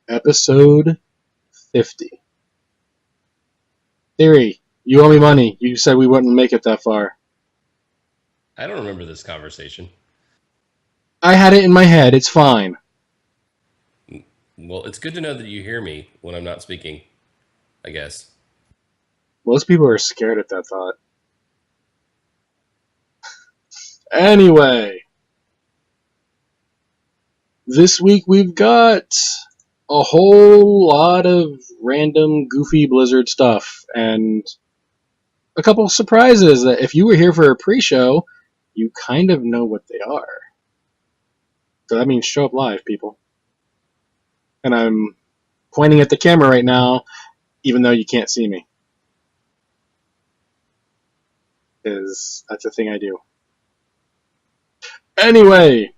Episode 50. Theory, you owe me money. You said we wouldn't make it that far. I don't remember this conversation. I had it in my head. It's fine. Well, it's good to know that you hear me when I'm not speaking, I guess. Most people are scared at that thought. Anyway, this week we've got a whole lot of random, goofy Blizzard stuff, and a couple of surprises that if you were here for a pre-show, you kind of know what they are. So that means show up live, people. And I'm pointing at the camera right now, even though you can't see me. Because that's a thing I do. Anyway,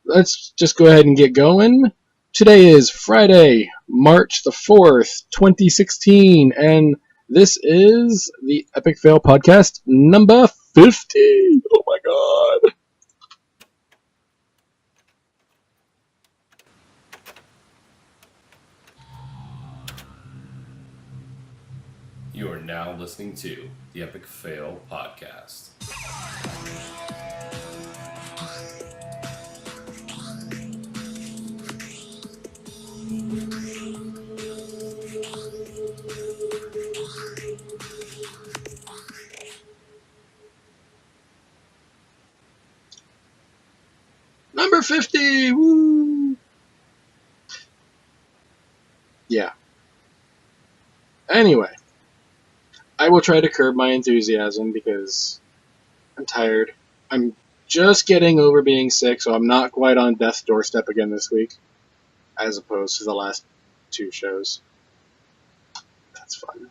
let's just go ahead and get going. Today is Friday, March the 4th, 2016, and this is the Epic Fail Podcast number 50. Oh my god. You are now listening to the Epic Fail Podcast. Number 50! Woo! Yeah. Anyway, I will try to curb my enthusiasm because I'm tired. I'm just getting over being sick, so I'm not quite on death's doorstep again this week, as opposed to the last two shows. That's fun.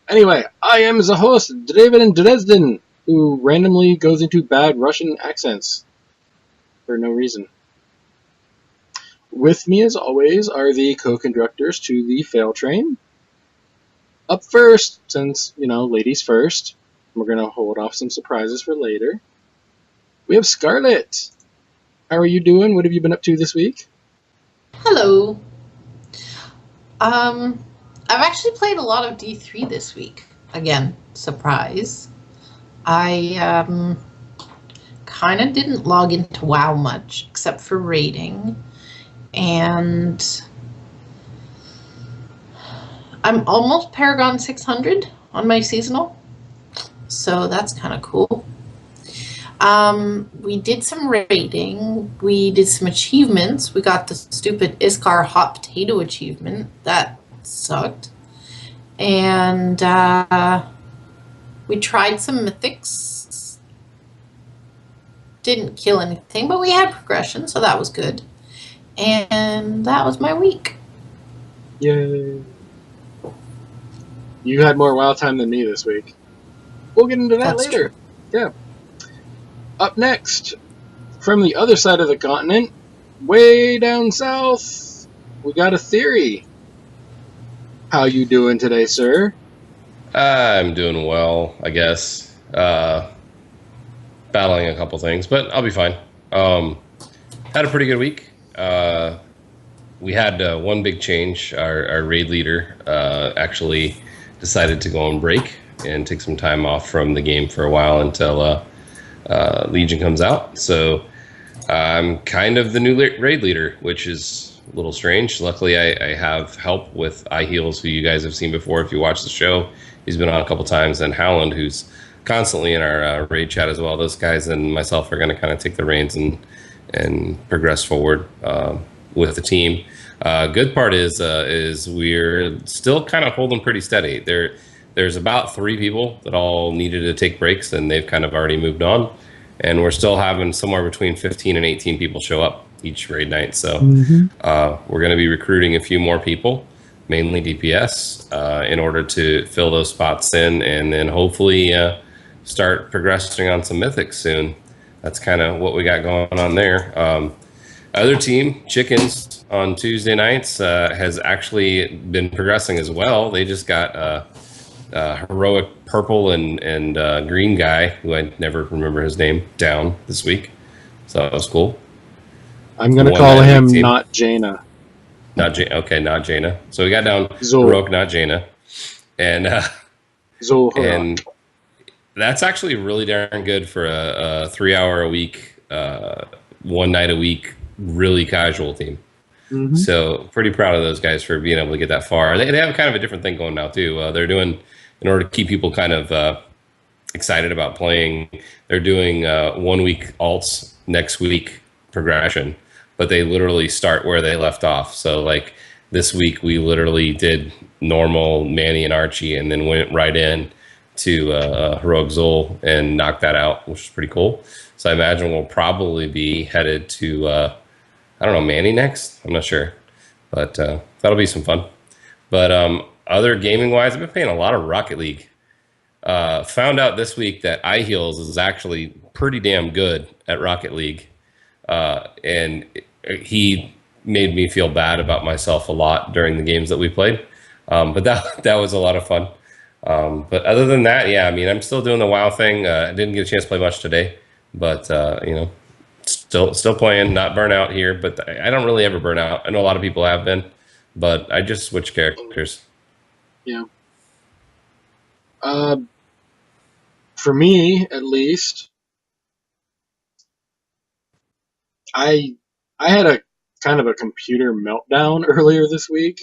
Anyway, I am the host, Draven in Dresden, who randomly goes into bad Russian accents for no reason. With me, as always, are the co-conductors to the Fail Train. Up first, since, ladies first, we're going to hold off some surprises for later. We have Scarlett. How are you doing? What have you been up to this week? Hello. I've actually played a lot of D3 this week. Again, surprise. I kind of didn't log into WoW much, except for raiding. And I'm almost Paragon 600 on my seasonal. So that's kind of cool. We did some raiding. We did some achievements. We got the stupid Iskar hot potato achievement. That sucked. And we tried some mythics. Didn't kill anything, but we had progression, so that was good. And that was my week. Yay. You had more WoW time than me this week. We'll get into that later. True. Yeah. Up next, from the other side of the continent, way down south, we got a Theory. How you doing today, sir? I'm doing well, I guess. Battling a couple things, but I'll be fine. Had a pretty good week. We had one big change. Our raid leader actually decided to go on break and take some time off from the game for a while until Legion comes out. So I'm kind of the new raid leader, which is a little strange. Luckily, I have help with iHeals, who you guys have seen before if you watch the show. He's been on a couple times, and Howland, who's constantly in our raid chat as well. Those guys and myself are going to kind of take the reins and progress forward with the team. Good part is we're still kind of holding pretty steady. There's about 3 people that all needed to take breaks, and they've kind of already moved on. And we're still having somewhere between 15 and 18 people show up each raid night. So we're going to be recruiting a few more people, mainly DPS, in order to fill those spots in, and then hopefully start progressing on some mythics soon. That's kind of what we got going on there. Other team, Chickens, on Tuesday nights has actually been progressing as well. They just got heroic purple and green guy, who I never remember his name, down this week. So that was cool. I'm going to One call night a week him team. not Jaina. Okay, not Jaina. So we got down Zul. heroic, not Jaina, and Zul Heroic. and that's actually really darn good for a 3 hour a week, one night a week, really casual team. Mm-hmm. So pretty proud of those guys for being able to get that far. They have kind of a different thing going now too. They're doing, in order to keep people kind of excited about playing, they're doing 1 week alts, next week progression, but they literally start where they left off. So like this week we literally did normal Manny and Archie, and then went right in to Heroic Zul and knocked that out, which is pretty cool. So I imagine we'll probably be headed to I don't know, Manny next. I'm not sure, but that'll be some fun. But other gaming wise, I've been playing a lot of Rocket League. Found out this week that iHeels is actually pretty damn good at Rocket League, and he made me feel bad about myself a lot during the games that we played. But that was a lot of fun. But other than that, yeah, I mean, I'm still doing the WoW thing. I didn't get a chance to play much today, but you know, still playing, not burn out here. But I don't really ever burn out. I know a lot of people have been, but I just switch characters. Yeah. For me, at least, I had a kind of a computer meltdown earlier this week,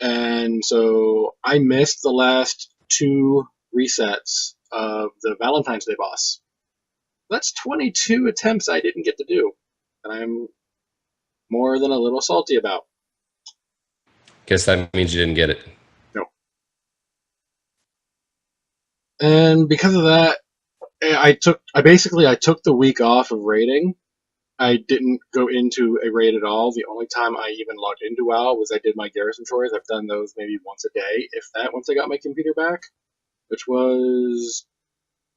and so I missed the last 2 resets of the Valentine's Day boss. That's 22 attempts I didn't get to do, and I'm more than a little salty about. Guess that means you didn't get it. No. And because of that, I took the week off of raiding. I didn't go into a raid at all. The only time I even logged into WoW was I did my garrison chores. I've done those maybe once a day, if that, once I got my computer back, which was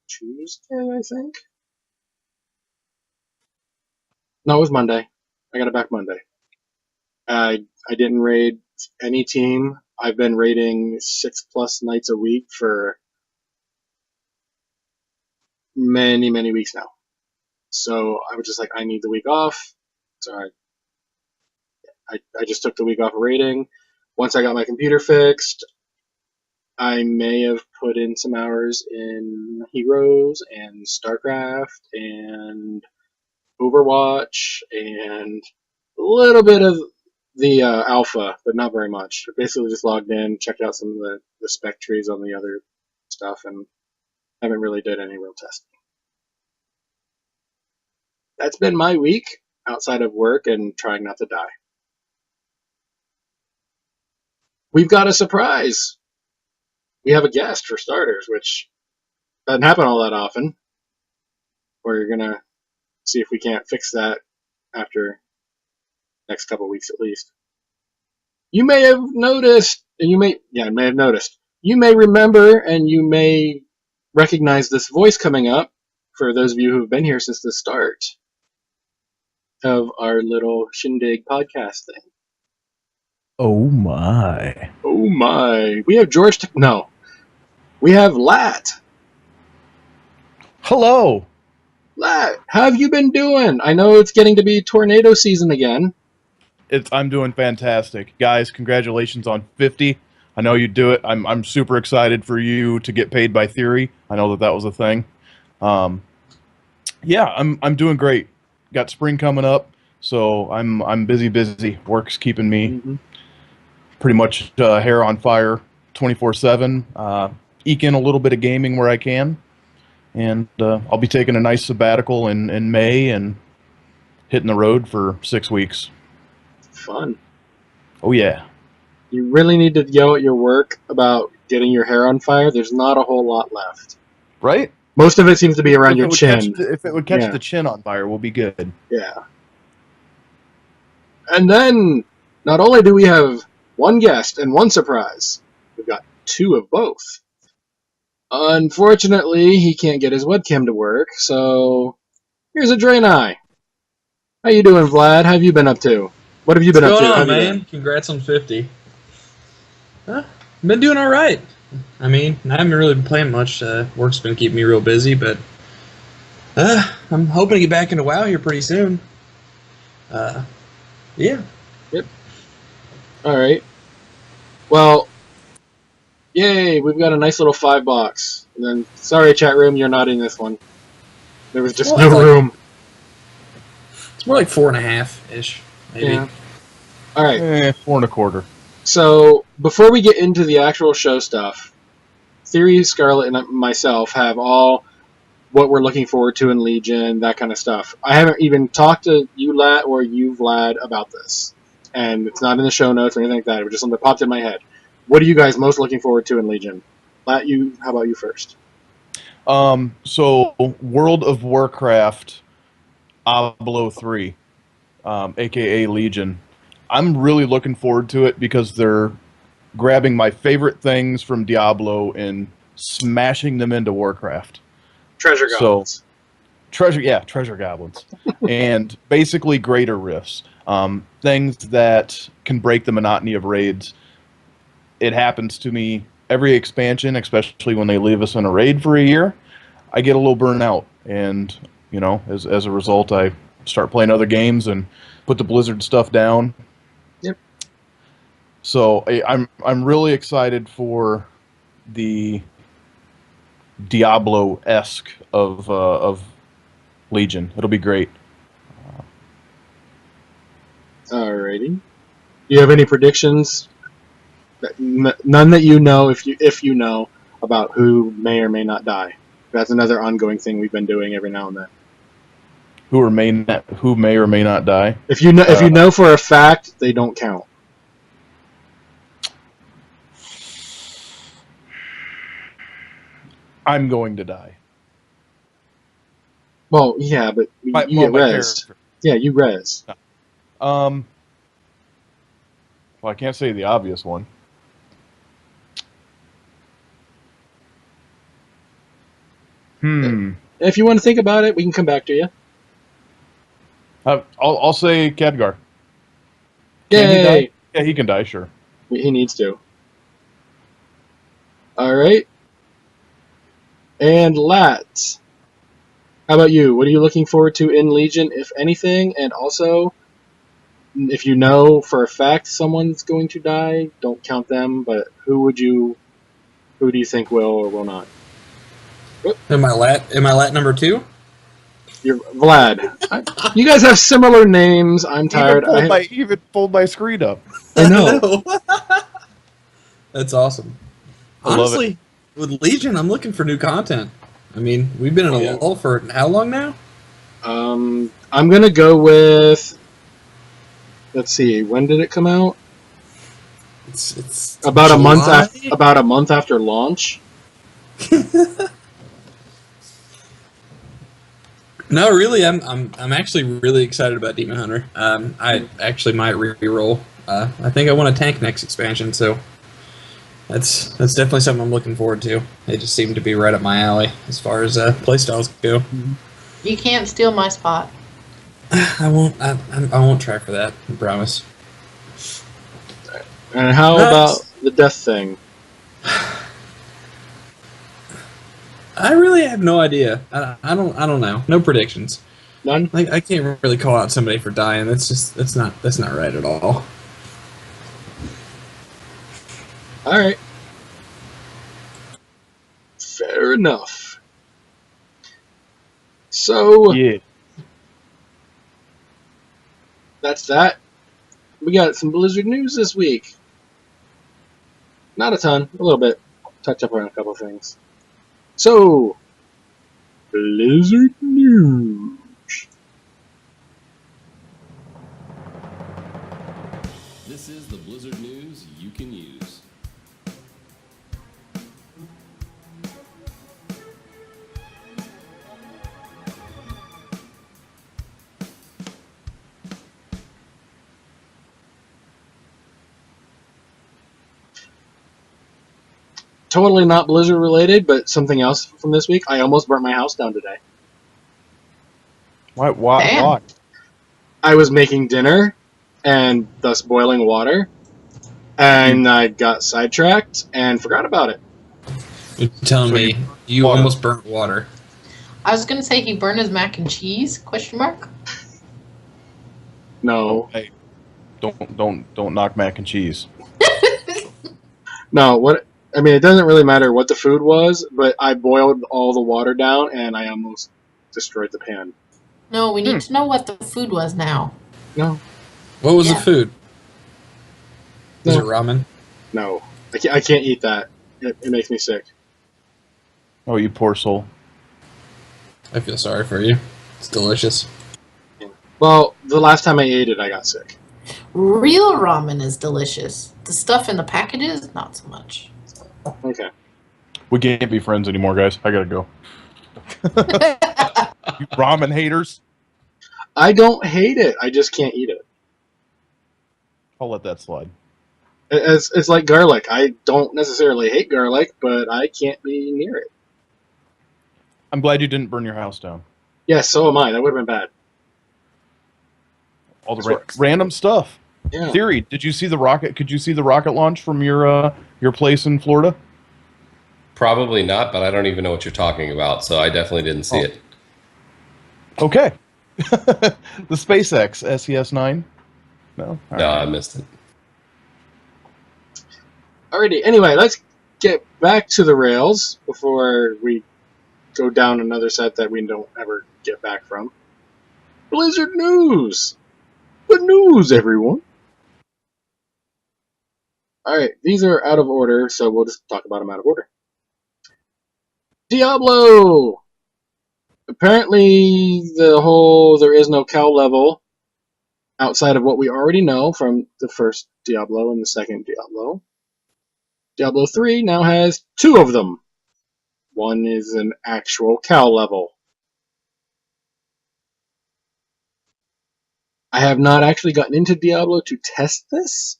Tuesday, I think. No, it was Monday. I got it back Monday. I didn't raid any team. I've been raiding 6+ nights a week for many, many weeks now. So I was just like, I need the week off. So I just took the week off of raiding. Once I got my computer fixed, I may have put in some hours in Heroes and StarCraft and Overwatch and a little bit of the alpha, but not very much. I basically just logged in, checked out some of the spec trees on the other stuff, and haven't really did any real testing. That's been my week outside of work and trying not to die. We've got a surprise. We have a guest for starters, which doesn't happen all that often. We're going to see if we can't fix that after next couple weeks at least. You may have noticed, and you may have noticed. You may remember and you may recognize this voice coming up for those of you who have been here since the start of our little shindig podcast thing. Oh my. Oh my. We have George. We have Lat. Hello. Lat, how have you been doing? I know it's getting to be tornado season again. I'm doing fantastic. Guys, congratulations on 50. I know you do it. I'm super excited for you to get paid by Theory. I know that was a thing. Yeah, I'm doing great. Got spring coming up, so I'm busy. Work's keeping me pretty much hair on fire 24/7. Eke in a little bit of gaming where I can. And I'll be taking a nice sabbatical in May and hitting the road for 6 weeks. Fun. Oh, yeah. You really need to yell at your work about getting your hair on fire. There's not a whole lot left. Right? Most of it seems to be around your chin. If it would catch the chin on fire, we'll be good. Yeah. And then, not only do we have one guest and one surprise, we've got 2 of both. Unfortunately, he can't get his webcam to work, so here's a Draenei. How you doing, Vlad? How have you been up to? What have you been up to? What's going on, man? Congrats on 50. Been doing all right. I mean, I haven't really been playing much. Work's been keeping me real busy, but I'm hoping to get back into WoW here pretty soon. Yeah. All right. Well, yay! We've got a nice little 5 box. And then, sorry, chat room, you're not in this one. There was just Well, no like- room. It's more like 4.5-ish, maybe. Yeah. All right. 4.25. So before we get into the actual show stuff, Theory, Scarlet, and myself have all what we're looking forward to in Legion, that kind of stuff. I haven't even talked to you, Lat, or you, Vlad, about this. And it's not in the show notes or anything like that. It was just something that popped in my head. What are you guys most looking forward to in Legion? Lat, how about you first? So World of Warcraft Diablo 3, aka Legion. I'm really looking forward to it because they're grabbing my favorite things from Diablo and smashing them into Warcraft. Treasure Goblins. Treasure goblins. And basically greater rifts. Things that can break the monotony of raids. It happens to me every expansion, especially when they leave us in a raid for a year. I get a little burnt out, and as a result, I start playing other games and put the Blizzard stuff down. Yep. So I'm really excited for the Diablo-esque of Legion. It'll be great. Alrighty. Do you have any predictions? None that you know, if you know about who may or may not die. That's another ongoing thing we've been doing every now and then. Who may or may not die. If you know for a fact, they don't count. I'm going to die. Well, yeah, but you get rezzed. Yeah, you res. Well, I can't say the obvious one. If you want to think about it, we can come back to you. I'll say Khadgar. Yay! Can he die? Yeah, he can die, sure. He needs to. Alright. And Lat. How about you? What are you looking forward to in Legion, if anything? And also, if you know for a fact someone's going to die, don't count them, but who do you think will or will not? Am I lat number 2? You're Vlad. You guys have similar names. I'm tired. Even pulled my screen up. I know. That's awesome. I love Honestly, with Legion, I'm looking for new content. I mean, we've been in a lull for how long now? I'm gonna go with. Let's see. When did it come out? It's about July? a month after launch. No, really, I'm actually really excited about Demon Hunter. I actually might re-roll. I think I want a tank next expansion, so that's definitely something I'm looking forward to. They just seem to be right up my alley as far as playstyles go. You can't steal my spot. I won't try for that. I promise. And how about the death thing? I really have no idea. I don't know. No predictions. None. I can't really call out somebody for dying. That's not right at all. All right. Fair enough. So Yeah. that's that. We got some Blizzard news this week. Not a ton, a little bit. Touch up on a couple things. So, Blizzard news. This is the Blizzard news you can use. Totally not Blizzard related, but something else from this week. I almost burnt my house down today. Why? Damn. Why? I was making dinner and thus boiling water, and I got sidetracked and forgot about it. You're telling me you water. almost burnt water. I was gonna say he burned his mac and cheese? Question mark. No. Hey, don't knock mac and cheese. No, what I mean, it doesn't really matter what the food was, but I boiled all the water down and I almost destroyed the pan. No, we need to know what the food was now. No, What was the Yeah. food? Was No. it ramen? no, I can't eat that. It makes me sick. Oh, you poor soul. I feel sorry for you. It's delicious. Well, the last time I ate it, I got sick. Real ramen is delicious. The stuff in the packages, not so much. Okay. We can't be friends anymore, guys. I gotta go. You ramen haters. I don't hate it. I just can't eat it. I'll let that slide. It's like garlic. I don't necessarily hate garlic, but I can't be near it. I'm glad you didn't burn your house down. Yes, so am I. That would have been bad. All the Sure. random stuff. Yeah. Theory, did you see the rocket? Could you see the rocket launch from your place in Florida? Probably not, but I don't even know what you're talking about, so I definitely didn't see it. Okay. The SpaceX SES-9? No? All No, right. I missed it. Alrighty. Anyway, let's get back to the rails before we go down another set that we don't ever get back from. Blizzard news. Good news, everyone. Alright, these are out of order, so we'll just talk about them out of order. Diablo! Apparently, there is no cow level outside of what we already know from the first Diablo and the second Diablo. Diablo 3 now has 2 of them. One is an actual cow level. I have not actually gotten into Diablo to test this,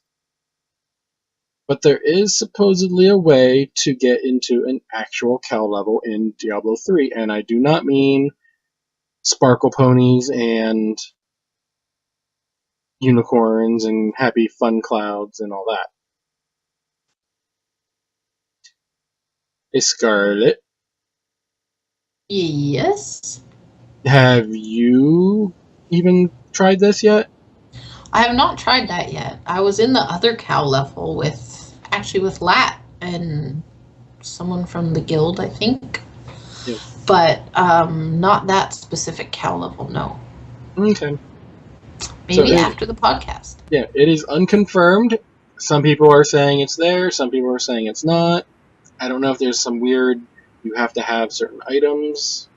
but there is supposedly a way to get into an actual cow level in Diablo 3, and I do not mean sparkle ponies and unicorns and happy fun clouds and all that. Hey, Scarlet, Yes. have you even tried this yet? I have not tried that yet. I was in the other cow level with Lat and someone from the guild, I think. Yeah. But not that specific cow level, no. Okay. Maybe So after the podcast. Yeah, it is unconfirmed. Some people are saying it's there, some people are saying it's not. I don't know if there's some weird, you have to have certain items.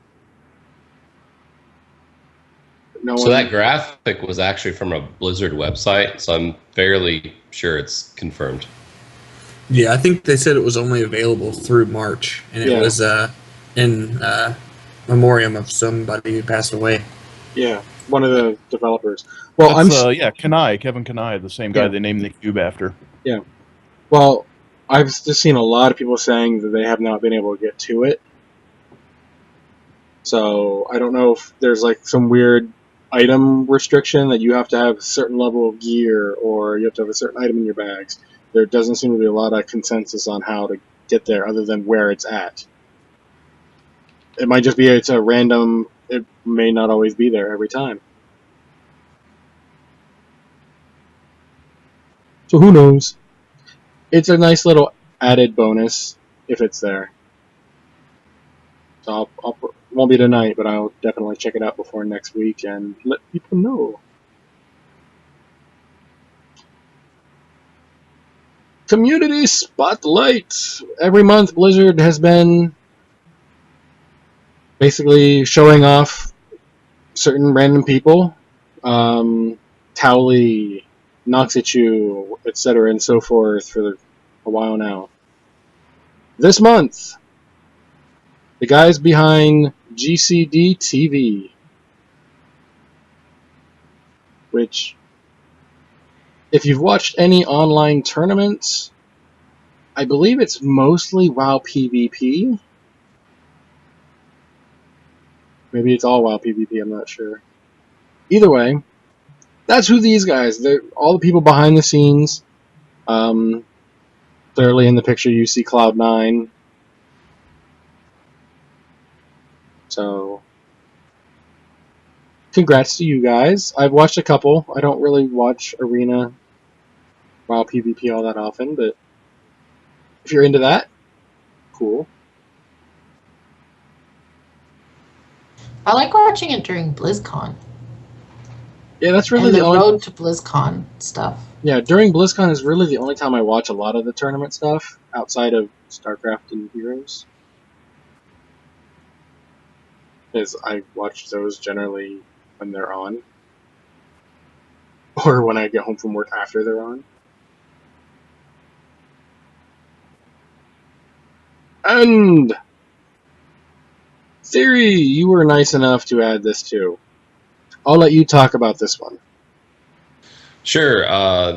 No So one. that graphic was actually from a Blizzard website, so I'm fairly sure it's confirmed. Yeah, I think they said it was only available through March, and it Yeah. was in memoriam of somebody who passed away. Yeah, one of the developers. Well, That's, Kanai, Kevin Kanai, the same guy Yeah. they named the cube after. Well, I've just seen a lot of people saying that they have not been able to get to it. So I don't know if there's like some weird item restriction that you have to have a certain level of gear or you have to have a certain item in your bags. There doesn't seem to be a lot of consensus on how to get there other than where it's at. It might just be it's a random, it may not always be there every time. So who knows? It's a nice little added bonus if it's there. So won't be tonight, but I'll definitely check it out before next week and let people know. Community Spotlight! Every month Blizzard has been basically showing off certain random people. Towley, Noxichu, etc. and so forth for a while now. This month, the guys behind GCD TV, which, if you've watched any online tournaments, I believe it's mostly WoW PvP. Maybe it's all WoW PvP, I'm not sure. Either way, that's who these guys, they're all the people behind the scenes. Clearly in the picture you see Cloud9. So, congrats to you guys. I've watched a couple. I don't really watch Arena WoW PvP all that often, but if you're into that, cool. I like watching it during BlizzCon. Yeah, that's really And the the only. road to BlizzCon stuff. Yeah, during BlizzCon is really the only time I watch a lot of the tournament stuff outside of StarCraft and Heroes. Because I watch those generally when they're on, or when I get home from work after they're on. And Theory, you were nice enough to add this too. I'll let you talk about this one. Sure.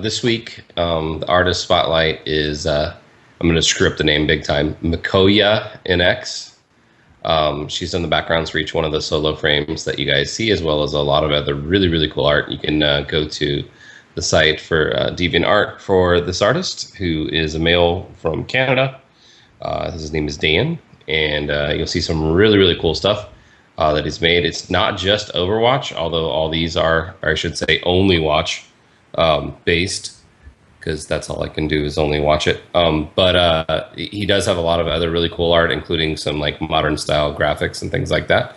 This week, the artist spotlight is, I'm going to screw up the name big time, Mikoya NX. She's done the backgrounds for each one of the solo frames that you guys see, as well as a lot of other really, really cool art. You can go to the site for DeviantArt for this artist, who is a male from Canada. His name is Dan, and you'll see some really, really cool stuff that he's made. It's not just Overwatch, although all these are, or I should say, only watch based, because that's all I can do is only watch it. But he does have a lot of other really cool art, including some like modern style graphics and things like that.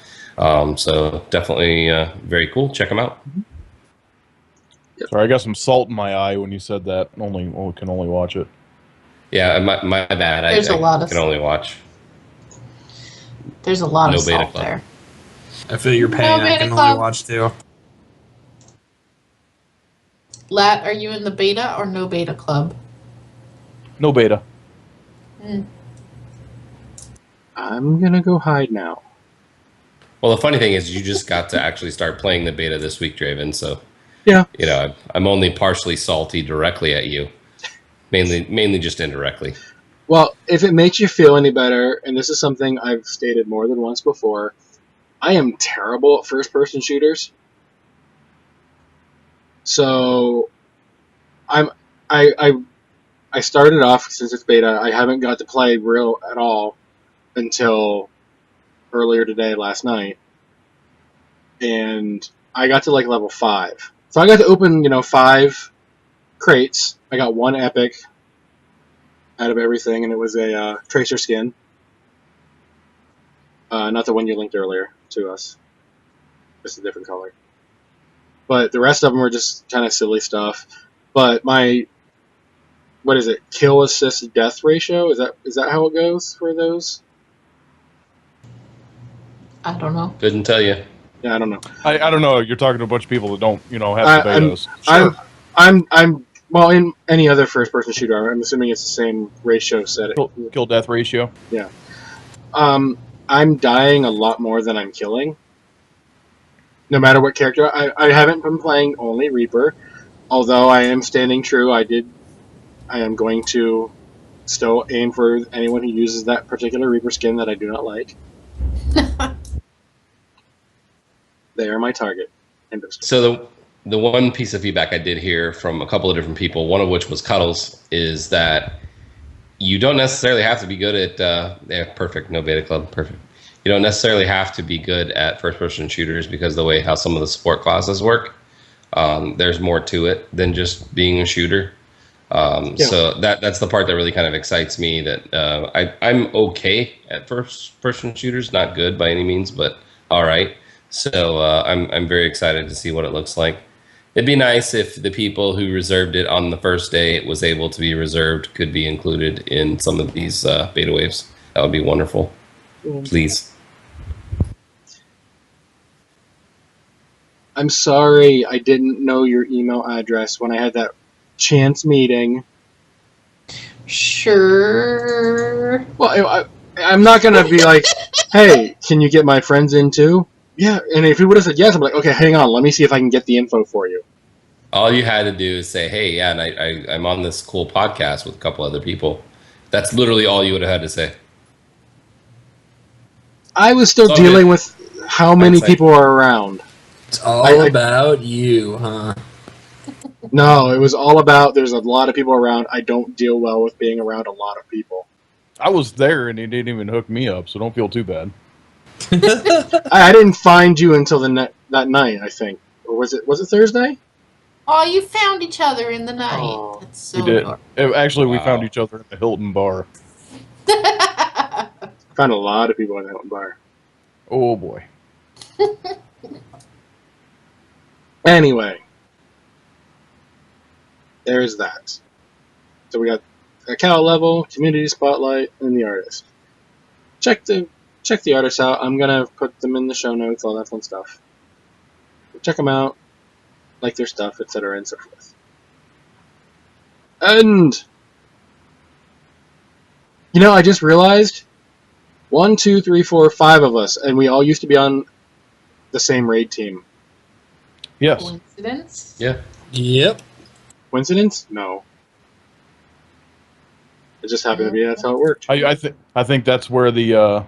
So definitely very cool. Check him out. Sorry, I got some salt in my eye when you said that. Can only watch it. Yeah, my bad. There's a lot of can only watch. There's a lot No of beta salt club. there. I feel your pain. No I beta can club. only watch too. Lat, are you in the beta or no beta club? No beta. I'm gonna go hide now. Well, the funny thing is, you just got to actually start playing the beta this week, Draven. So Yeah. you know, I'm only partially salty directly at you, mainly just indirectly. Well, if it makes you feel any better, and this is something I've stated more than once before, I am terrible at first-person shooters. So, I started off, since it's beta, I haven't got to play real at all until earlier today, last night, and I got to like level 5. So I got to open 5 crates. I got 1 epic out of everything, and it was a tracer skin. Not the one you linked earlier to us. Just a different color. But the rest of them were just kind of silly stuff. But my, what is it? Kill assist death ratio? Is that how it goes for those? I don't know. Couldn't tell you. Yeah, I don't know. I don't know. You're talking to a bunch of people that don't, have the betas. I'm well, in any other first-person shooter, I'm assuming it's the same ratio set. Kill death ratio. Yeah. I'm dying a lot more than I'm killing. No matter what character. I haven't been playing only Reaper, although I am standing true. I am going to still aim for anyone who uses that particular Reaper skin that I do not like. They are my target. End of story. So the one piece of feedback I did hear from a couple of different people, one of which was Cuddles, is that you don't necessarily have to be good at perfect, no beta club, perfect. You don't necessarily have to be good at first-person shooters, because the way how some of the support classes work, there's more to it than just being a shooter. So that's the part that really kind of excites me. That I'm okay at first-person shooters, not good by any means, but all right. So I'm very excited to see what it looks like. It'd be nice if the people who reserved it on the first day it was able to be reserved could be included in some of these beta waves. That would be wonderful. Please. I'm sorry I didn't know your email address when I had that chance meeting. Sure. Well, I'm not going to be like, hey, can you get my friends in too? Yeah, and if he would have said yes, I'm like, okay, hang on, let me see if I can get the info for you. All you had to do is say, hey, yeah, and I'm on this cool podcast with a couple other people. That's literally all you would have had to say. I was still dealing with how many people are around. It's all about you, huh? No, it was all about there's a lot of people around. I don't deal well with being around a lot of people. I was there and he didn't even hook me up, so don't feel too bad. I didn't find you until that night, I think. Or was it Thursday? Oh, you found each other in the night. Oh, That's so We did. adorable. Actually, we Wow. found each other at the Hilton bar. Found a lot of people in that bar. Oh boy. Anyway, there's that. So we got account level, community spotlight, and the artist. Check the artists out. I'm gonna put them in the show notes, all that fun stuff. Check them out, like their stuff, etc., and so forth. And I just realized 1, 2, 3, 4, 5 of us, and we all used to be on the same raid team. Yes. Coincidence? Yeah. Yep. Coincidence? No. It just happened to be that's how it worked. I think that's where the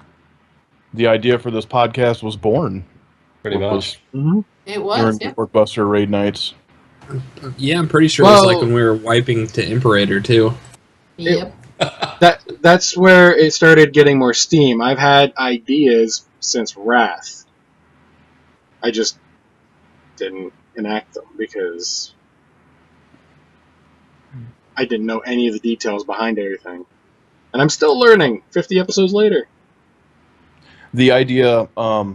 idea for this podcast was born. Pretty much. Mm-hmm. It was, During yeah. the Workbuster raid nights. Yeah, I'm pretty sure it was like when we were wiping to Imperator too. Yep. That's where it started getting more steam. I've had ideas since Wrath. I just didn't enact them because I didn't know any of the details behind everything. And I'm still learning 50 episodes later. The idea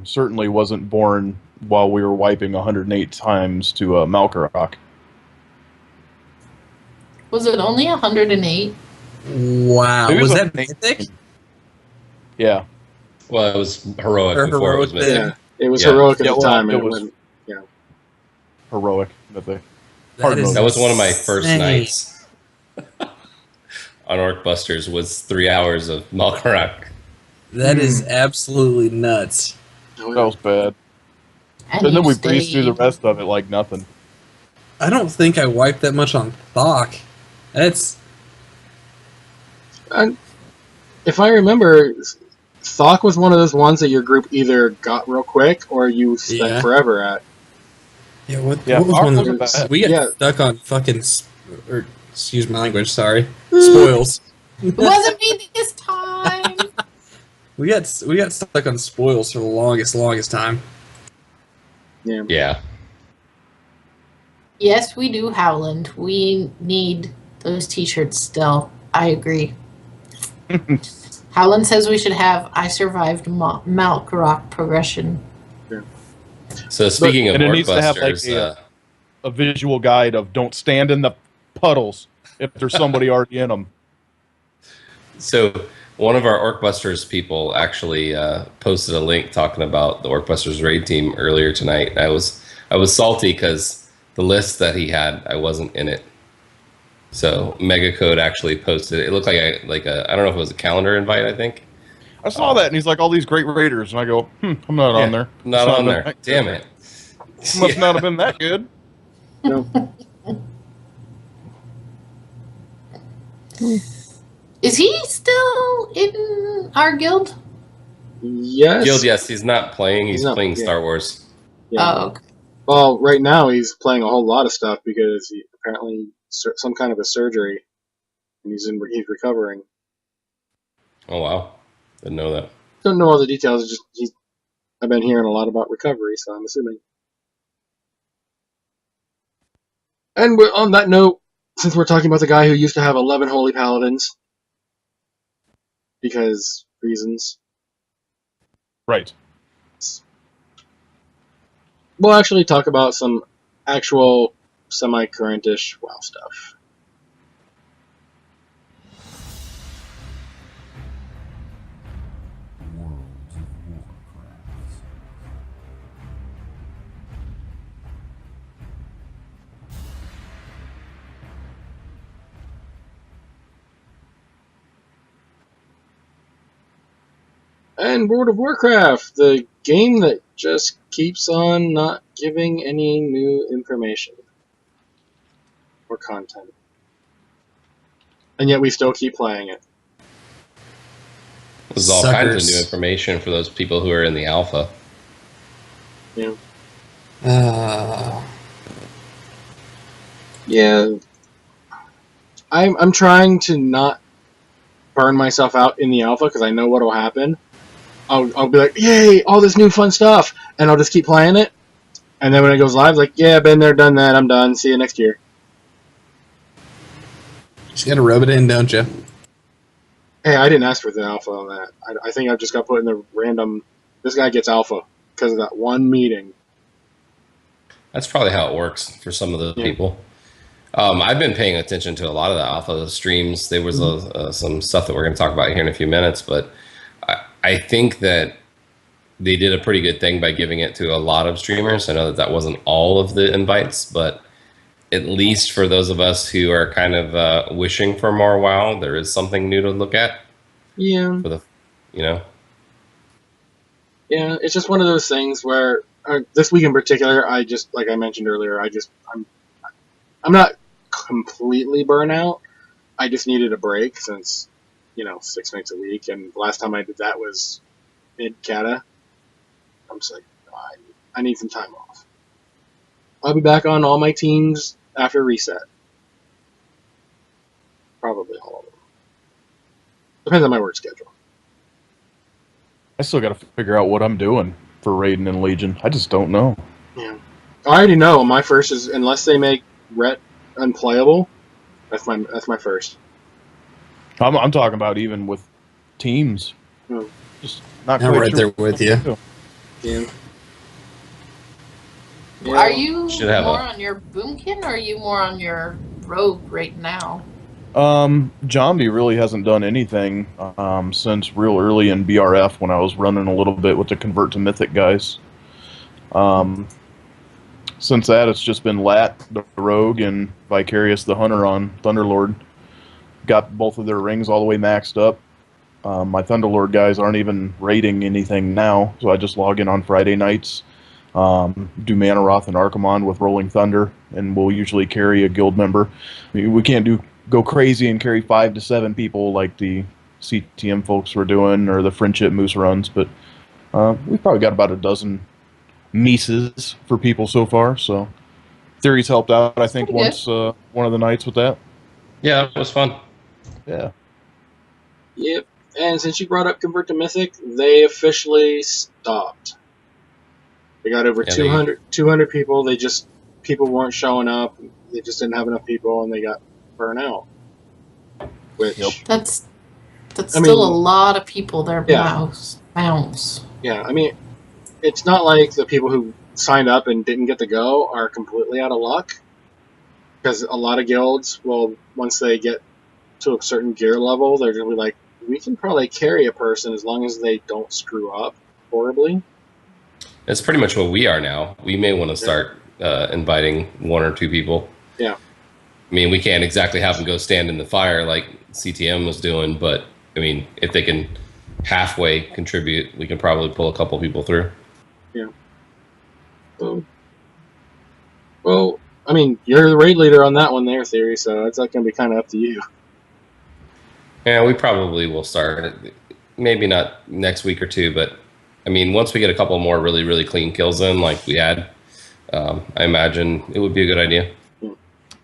certainly wasn't born while we were wiping 108 times to Malkarok. Was it only 108? Wow. Maybe Was it was that mythic? Yeah. Well, it was heroic Or before it was heroic, mythic. Yeah, it was Yeah. heroic at Yeah, the well, time. it And was- went, Heroic. But they, That is That That was one of my first insane. nights on Orcbusters was 3 hours of Malkarak. That is absolutely nuts. that was bad. And And then you we breezed through the stayed. rest of it like nothing. I don't think I wiped that much on Thok. That's and if I remember, Thok was one of those ones that your group either got real quick or you spent Yeah. forever at. yeah. What Yeah, was ours one wasn't of bad. we got Yeah. stuck on fucking or excuse my language. Sorry, spoils. It wasn't me this time. We got stuck on spoils for the longest time. Yeah. Yes, we do, Howland. We need those t-shirts still. I agree. Howland says we should have I survived Malkarok progression. So speaking of And it needs to have, like, Orcbusters, a visual guide of don't stand in the puddles if there's somebody already in them. so one of our Orcbusters people actually posted a link talking about the Orcbusters raid team earlier tonight. I was salty because the list that he had, I wasn't in it. So Megacode actually posted it. It looked like a I don't know if it was a calendar invite, I think. I saw that, and he's like, all these great raiders. And I go, I'm not on there. Not Must on have there. been that Damn good. it. Must not have been that good. Is he still in our guild? Yes. Guild, yes, he's not playing. He's No, playing yeah. Star Wars. Yeah. Oh, okay. Well, right now he's playing a whole lot of stuff because he apparently some kind of a surgery, and he's recovering. Oh wow, didn't know that. Don't know all the details. It's just I've been hearing a lot about recovery, so I'm assuming. And on that note, since we're talking about the guy who used to have 11 holy paladins, because reasons, Right. we'll actually talk about some actual semi-current-ish WoW stuff. And World of Warcraft, the game that just keeps on not giving any new information or content. And yet we still keep playing it. This is all kinds of Suckers. new information for those people who are in the alpha. Yeah. Yeah. I'm trying to not burn myself out in the alpha because I know what will happen. I'll be like, yay, all this new fun stuff, and I'll just keep playing it. And then when it goes live, it's like, yeah, been there, done that, I'm done. See you next year. Just gotta rub it in, don't you? Hey, I didn't ask for the alpha on that. I think I just got put in the random. This guy gets alpha because of that one meeting. That's probably how it works for some of the people. I've been paying attention to a lot of the alpha streams. There was some stuff that we're going to talk about here in a few minutes, but I think that they did a pretty good thing by giving it to a lot of streamers. I know that wasn't all of the invites, but at least for those of us who are kind of wishing for more WoW, there is something new to look at. Yeah. For the, you know. Yeah, it's just one of those things where this week in particular, I just, like I mentioned earlier, I'm not completely burnout. I just needed a break since, 6 nights a week, and the last time I did that was mid-Cata. I'm just like, I need some time off. I'll be back on all my teams after reset. Probably all of them. Depends on my work schedule. I still got to figure out what I'm doing for Raiden and Legion. I just don't know. Yeah, I already know. My first is, unless they make Ret unplayable, that's my first. I'm talking about even with teams. Oh. Just not I'm quite right sure there with you. Yeah. Are you Should have more on your Boomkin, or are you more on your Rogue right now? Zombie really hasn't done anything since real early in BRF when I was running a little bit with the Convert to Mythic guys. Since that, it's just been Lat, the Rogue, and Vicarious, the Hunter on Thunderlord. Got both of their rings all the way maxed up. My Thunderlord guys aren't even raiding anything now, so I just log in on Friday nights, do Manaroth and Archimond with Rolling Thunder, and we'll usually carry a guild member. We can't go crazy and carry 5 to 7 people like the CTM folks were doing, or the Friendship Moose runs, but we've probably got about a dozen Mises for people so far, so Theory's helped out, I think, once one of the nights with that. Yeah, that was fun. Yeah. Yep. And since you brought up Convert to Mythic, they officially stopped. They got over 200 people. People weren't showing up. They just didn't have enough people, and they got burnt out. Which That's still a lot of people there. Yeah. Bounce. Yeah, I mean, it's not like the people who signed up and didn't get to go are completely out of luck. Because a lot of guilds, once they get to a certain gear level, they're going to be like, we can probably carry a person as long as they don't screw up horribly. That's pretty much what we are now. We may want to start inviting 1 or 2 people. Yeah. I mean, we can't exactly have them go stand in the fire like CTM was doing, but, I mean, if they can halfway contribute, we can probably pull a couple people through. Yeah. Well, I mean, you're the raid leader on that one there, Theory, so it's going to be kind of up to you. Yeah, we probably will start. Maybe not next week or 2, but I mean, once we get a couple more really, really clean kills in, like we had, I imagine it would be a good idea.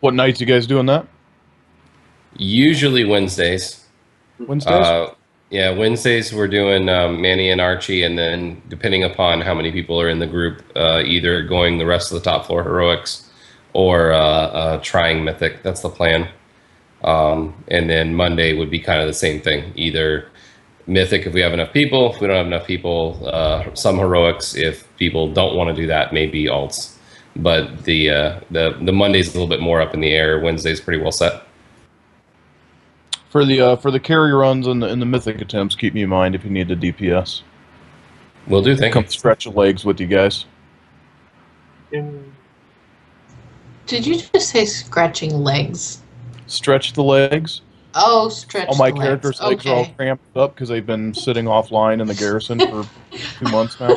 What nights you guys doing that? Usually Wednesdays. Wednesdays? Yeah, Wednesdays we're doing Manny and Archie, and then depending upon how many people are in the group, either going the rest of the top floor heroics or trying Mythic. That's the plan. And then Monday would be kind of the same thing. Either Mythic if we have enough people. If we don't have enough people, some heroics. If people don't want to do that, maybe alts. But the Monday's a little bit more up in the air. Wednesday's pretty well set. For the carry runs and the Mythic attempts, keep me in mind if you need the DPS. Will do. Thank you. Come stretch the legs with you guys. Did you just say scratching legs? Stretch the legs. Oh, stretch All my the characters' legs are all Okay. cramped up because they've been sitting offline in the garrison for 2 months now.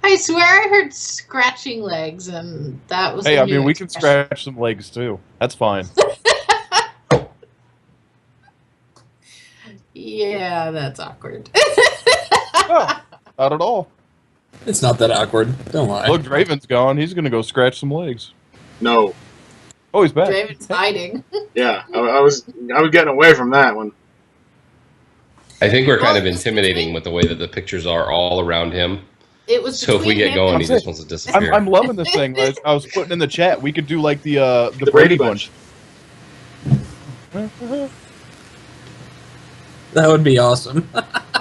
I swear I heard scratching legs, and that was. Hey, a I new mean, we can expression. scratch some legs too. That's fine. Yeah, that's awkward. No, not at all. It's not that awkward. Don't lie. Look, Draven's gone. He's gonna go scratch some legs. No. Oh, he's back. Draven's hiding. Yeah, I was getting away from that one. I think we're kind Well, of intimidating with the way that the pictures are all around him. It was So if we between get him going, and- he just wants to disappear. I'm loving this thing. I was putting in the chat. We could do like the The Brady Bunch. That would be awesome.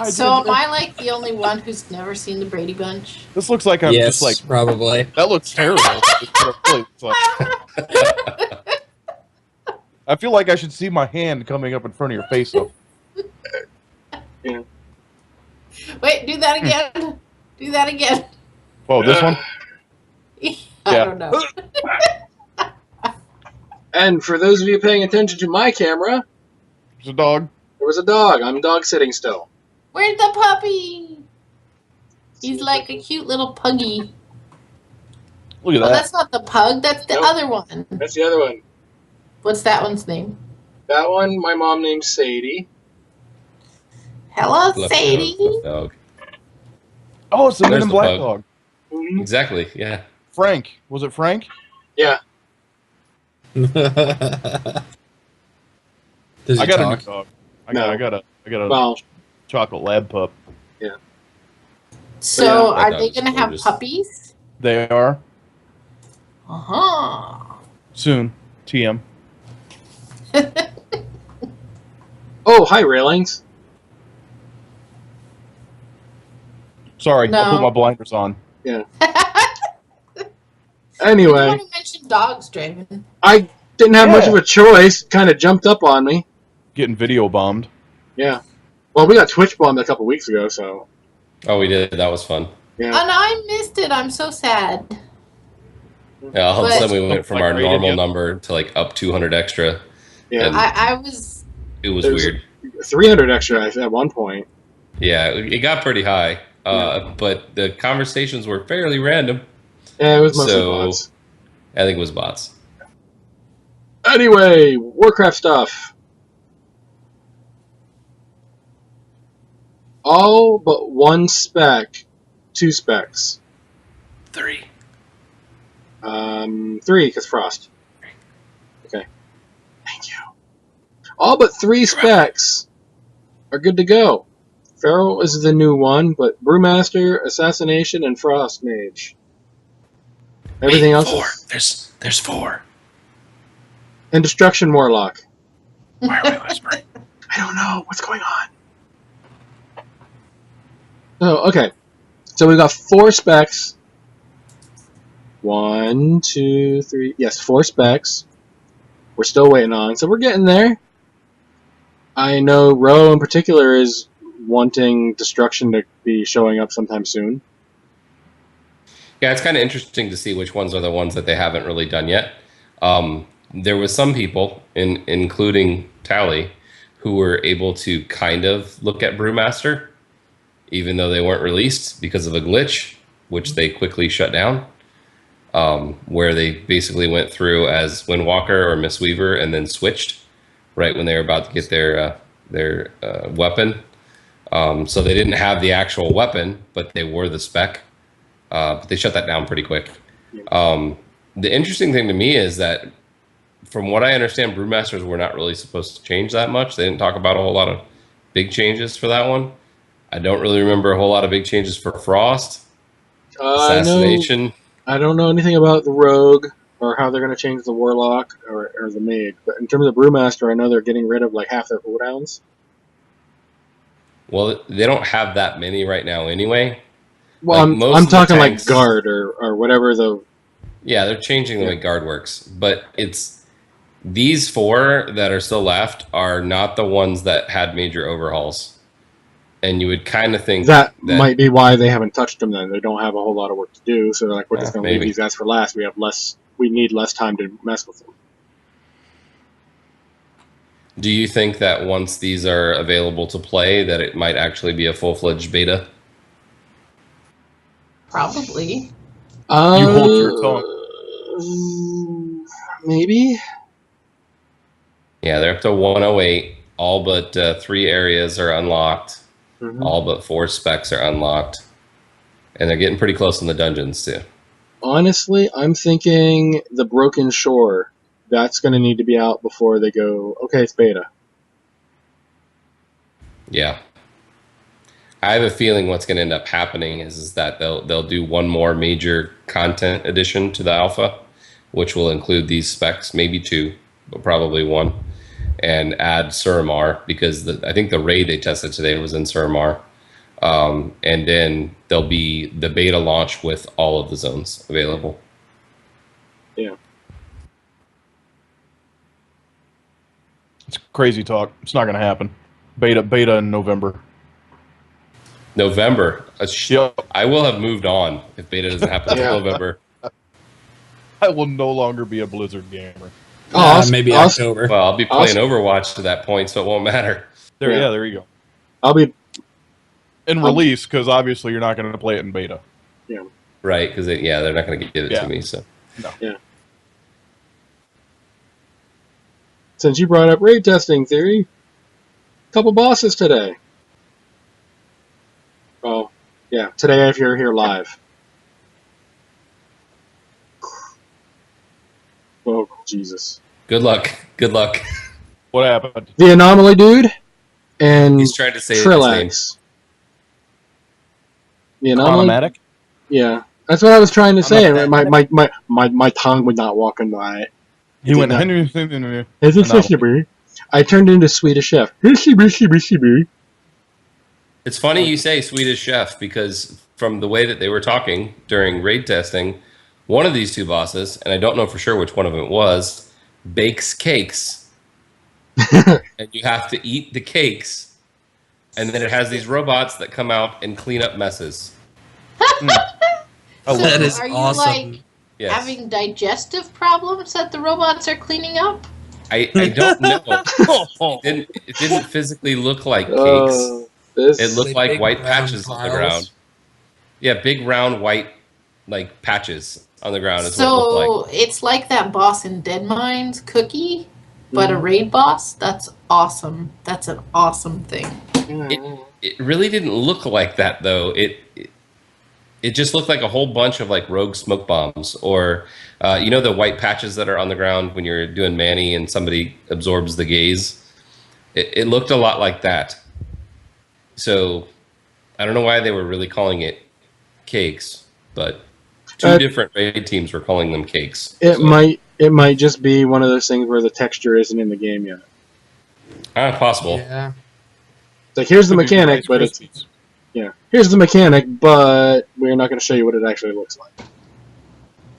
So am I like the only one who's never seen the Brady Bunch? This looks like I'm yes, just like probably. that looks terrible. It's what it really looks like. I feel like I should see my hand coming up in front of your face. Though. Wait, do that again. Do that again. Whoa, this one. I Yeah. don't know. And for those of you paying attention to my camera, There's a dog. there was a dog. I'm dog sitting still. Where's the puppy? He's like a cute little puggy. Look at Oh, that. that's not the pug. That's the Nope. other one. That's the other one. What's that one's name? That one, my mom named Sadie. Hello, Left Sadie. dog. Oh, it's the Men There's in the Black pug. dog. Mhm. Exactly. Yeah. Frank. Was it Frank? Yeah. Does I he got talk? a new dog. No. I got a Well, chocolate lab pup. So, Yeah, that are dog they is going to have gorgeous. puppies? They are Uh-huh. soon. TM. oh, hi, Railings. Sorry, I No. put my blinders on. Anyway, You want to mention dogs, Draven? I didn't have much Yeah. of a choice. Kind of jumped up on me. Getting video bombed. Yeah. Well, we got Twitch bombed a couple weeks ago, so Oh, we did. That was fun. yeah. And I missed it. I'm so sad. Yeah, all of a But- sudden we went from Like our rated normal yet? number to like up 200 extra. Yeah. And I was... it was There's- weird. 300 extra at one point. Yeah, it got pretty high. But the conversations were fairly random. Yeah, it was mostly So- bots. I think it was bots. Anyway, Warcraft stuff. All but one spec, 2 specs. 3. 3, because Frost. Okay. Thank you. All but 3 specs are good to go. Feral is the new one, but Brewmaster, Assassination, and Frost Mage. Everything else is... There's 4. And Destruction Warlock. Why are we whispering? I don't know what's going on. Oh, okay. So we've got 4 specs. 1, 2, 3. Yes, 4 specs. We're still waiting on. So we're getting there. I know Ro in particular is wanting Destruction to be showing up sometime soon. Yeah, it's kind of interesting to see which ones are the ones that they haven't really done yet. There was some people, including Tally, who were able to kind of look at Brewmaster, even though they weren't released because of a glitch, which they quickly shut down, where they basically went through as Windwalker or Mistweaver and then switched right when they were about to get their weapon. So they didn't have the actual weapon, but they wore the spec. But they shut that down pretty quick. The interesting thing to me is that, from what I understand, Brewmasters were not really supposed to change that much. They didn't talk about a whole lot of big changes for that one. I don't really remember a whole lot of big changes for Frost. Assassination. I don't know anything about the Rogue or how they're going to change the Warlock or the Mage. But in terms of Brewmaster, I know they're getting rid of like half their cooldowns. Well, they don't have that many right now anyway. Well, Like, most I'm of the talking like tanks- Guard or whatever the... Yeah, they're changing the way guard works, but it's these 4 that are still left are not the ones that had major overhauls. And you would kind of think That might be why they haven't touched them then. They don't have a whole lot of work to do, so they're like, we're just going to leave maybe. these guys for last. We need less time to mess with them. Do you think that once these are available to play, that it might actually be a full-fledged beta? Probably. You hold your tongue. Maybe? Yeah, they're up to 108. All but 3 areas are unlocked. Mhm. All but 4 specs are unlocked. And they're getting pretty close in the dungeons, too. Honestly, I'm thinking the Broken Shore. That's going to need to be out before they go, okay, it's beta. Yeah. I have a feeling what's going to end up happening is that they'll do one more major content addition to the alpha, which will include these specs, maybe two, but probably one, and add Suramar because I think the raid they tested today was in Suramar. And then there'll be the beta launch with all of the zones available. Yeah. It's crazy talk. It's not going to happen. Beta in November. November. Yep. I will have moved on if beta doesn't happen until November. I will no longer be a Blizzard gamer. Maybe October. Well, I'll be playing Overwatch to that point, so it won't matter. There you go. I'll be in release because obviously you're not going to play it in beta. Yeah. Right, because they're not going to give it to me. So no. Yeah. Since you brought up raid testing theory, a couple bosses today. Oh, yeah, today if you're here live. Oh, Jesus. good luck. Good luck. What happened? The Anomaly dude and He's trying to say his name. Trillax. The Anomaly? Chronomatic? Yeah. That's what I was trying to say, and my tongue would not walk in by it. He went, not. Henry. I turned into Swedish Chef. It's funny you say Swedish Chef because from the way that they were talking during raid testing, one of these two bosses, and I don't know for sure which one of them it was, bakes cakes. And you have to eat the cakes. And then it has these robots that come out and clean up messes. So That is are you awesome. like Yes. having digestive problems that the robots are cleaning up? I don't know. It didn't physically look like cakes. It looked They like big white round patches on the tiles. ground. Yeah, big round white like patches on the ground is what it looked like. It's like that boss in Dead Mines, Cookie, but a raid boss. That's awesome. That's an awesome thing. It really didn't look like that though. It just looked like a whole bunch of like rogue smoke bombs, or you know the white patches that are on the ground when you're doing Manny and somebody absorbs the gaze. It looked a lot like that. So I don't know why they were really calling it cakes, but two different raid teams were calling them cakes. It might just be one of those things where the texture isn't in the game yet. Possible. Yeah. It's like here's the mechanic, but it's here's the mechanic, but we're not going to show you what it actually looks like.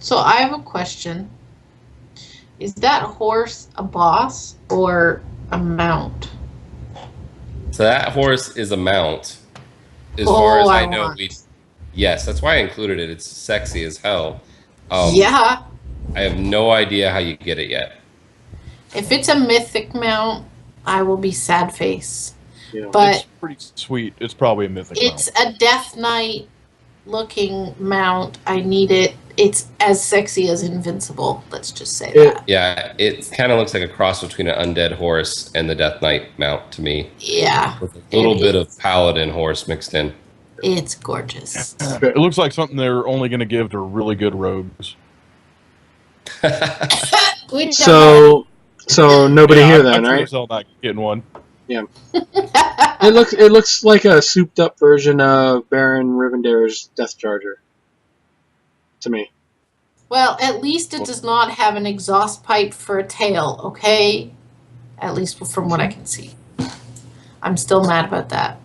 So I have a question. Is that horse a boss or a mount? So that horse is a mount. As far as I know, want. yes, that's why I included it. It's sexy as hell. Yeah. I have no idea how you get it yet. If it's a mythic mount, I will be sad face. Yeah. But It's pretty sweet. It's probably a mythic it's mount. a Death Knight looking mount. I need it. It's as sexy as Invincible. Let's just say that. Yeah, it kind of looks like a cross between an undead horse and the Death Knight mount to me, Yeah. with a little bit of paladin horse mixed in. It's gorgeous. It looks like something they're only going to give to really good rogues. So nobody here then, I'm sure right? as hell not getting one. It looks like a souped up version of Baron Rivendare's Death Charger. To me. Well, at least it does not have an exhaust pipe for a tail, okay? At least from what I can see. I'm still mad about that.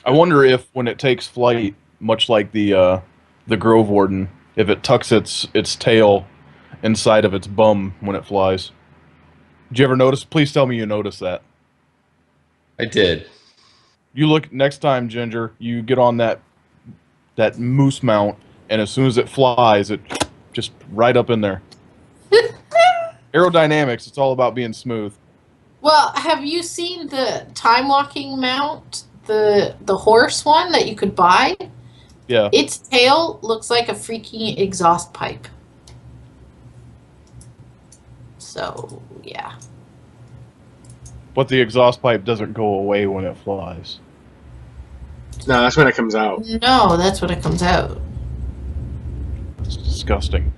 I wonder if when it takes flight, much like the Grove Warden, if it tucks its tail inside of its bum when it flies. Did you ever notice? Please tell me you noticed that. I did. You look next time, Ginger. You get on that moose mount, and as soon as it flies, it just right up in there. Aerodynamics. It's all about being smooth. Well, have you seen the time walking mount? The horse one that you could buy? Yeah. Its tail looks like a freaking exhaust pipe. So, yeah. But the exhaust pipe doesn't go away when it flies. No, that's when it comes out. No, that's when it comes out. It's disgusting.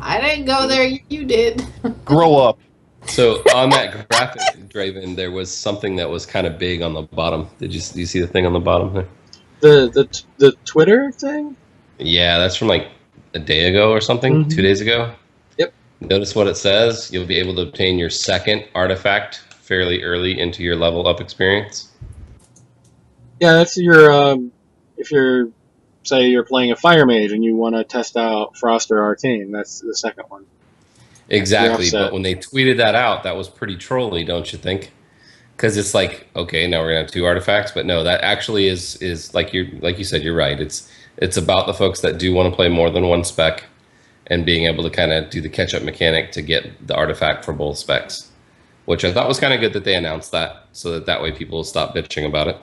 I didn't go there, you did. Grow up. So on that graphic, Draven, there was something that was kind of big on the bottom. Do you see the thing on the bottom there? The Twitter thing? Yeah, that's from like a day ago or something, 2 days ago. Yep. Notice what it says. You'll be able to obtain your second artifact fairly early into your level up experience. Yeah, that's your if you're say you're playing a fire mage and you want to test out Frost or Arcane, that's the second one. Exactly, You're but offset. when they tweeted that out, that was pretty trolly, don't you think? Because it's like, okay, now we're gonna have 2 artifacts, but no, that actually is like you said, you're right. It's about the folks that do want to play more than one spec and being able to kind of do the catch up mechanic to get the artifact for both specs, which I thought was kind of good that they announced that, so that way people will stop bitching about it.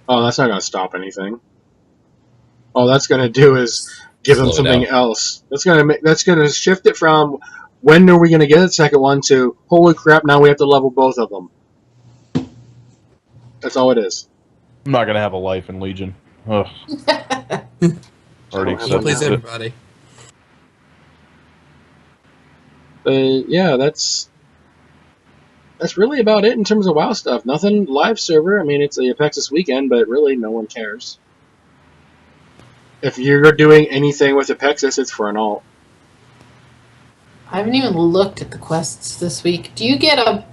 Oh, that's not going to stop anything. All that's going to do is give them Slow it something down. else. That's going to shift it from when are we going to get the second one to holy crap, now we have to level both of them. That's all it is. I'm not gonna have a life in Legion. Ugh. Already have Please one accepted it. everybody. But yeah, that's really about it in terms of WoW stuff. Nothing live server. I mean, it's the Apex this weekend, but really no one cares. If you're doing anything with Apexis, it's for an alt. I haven't even looked at the quests this week. Do you get a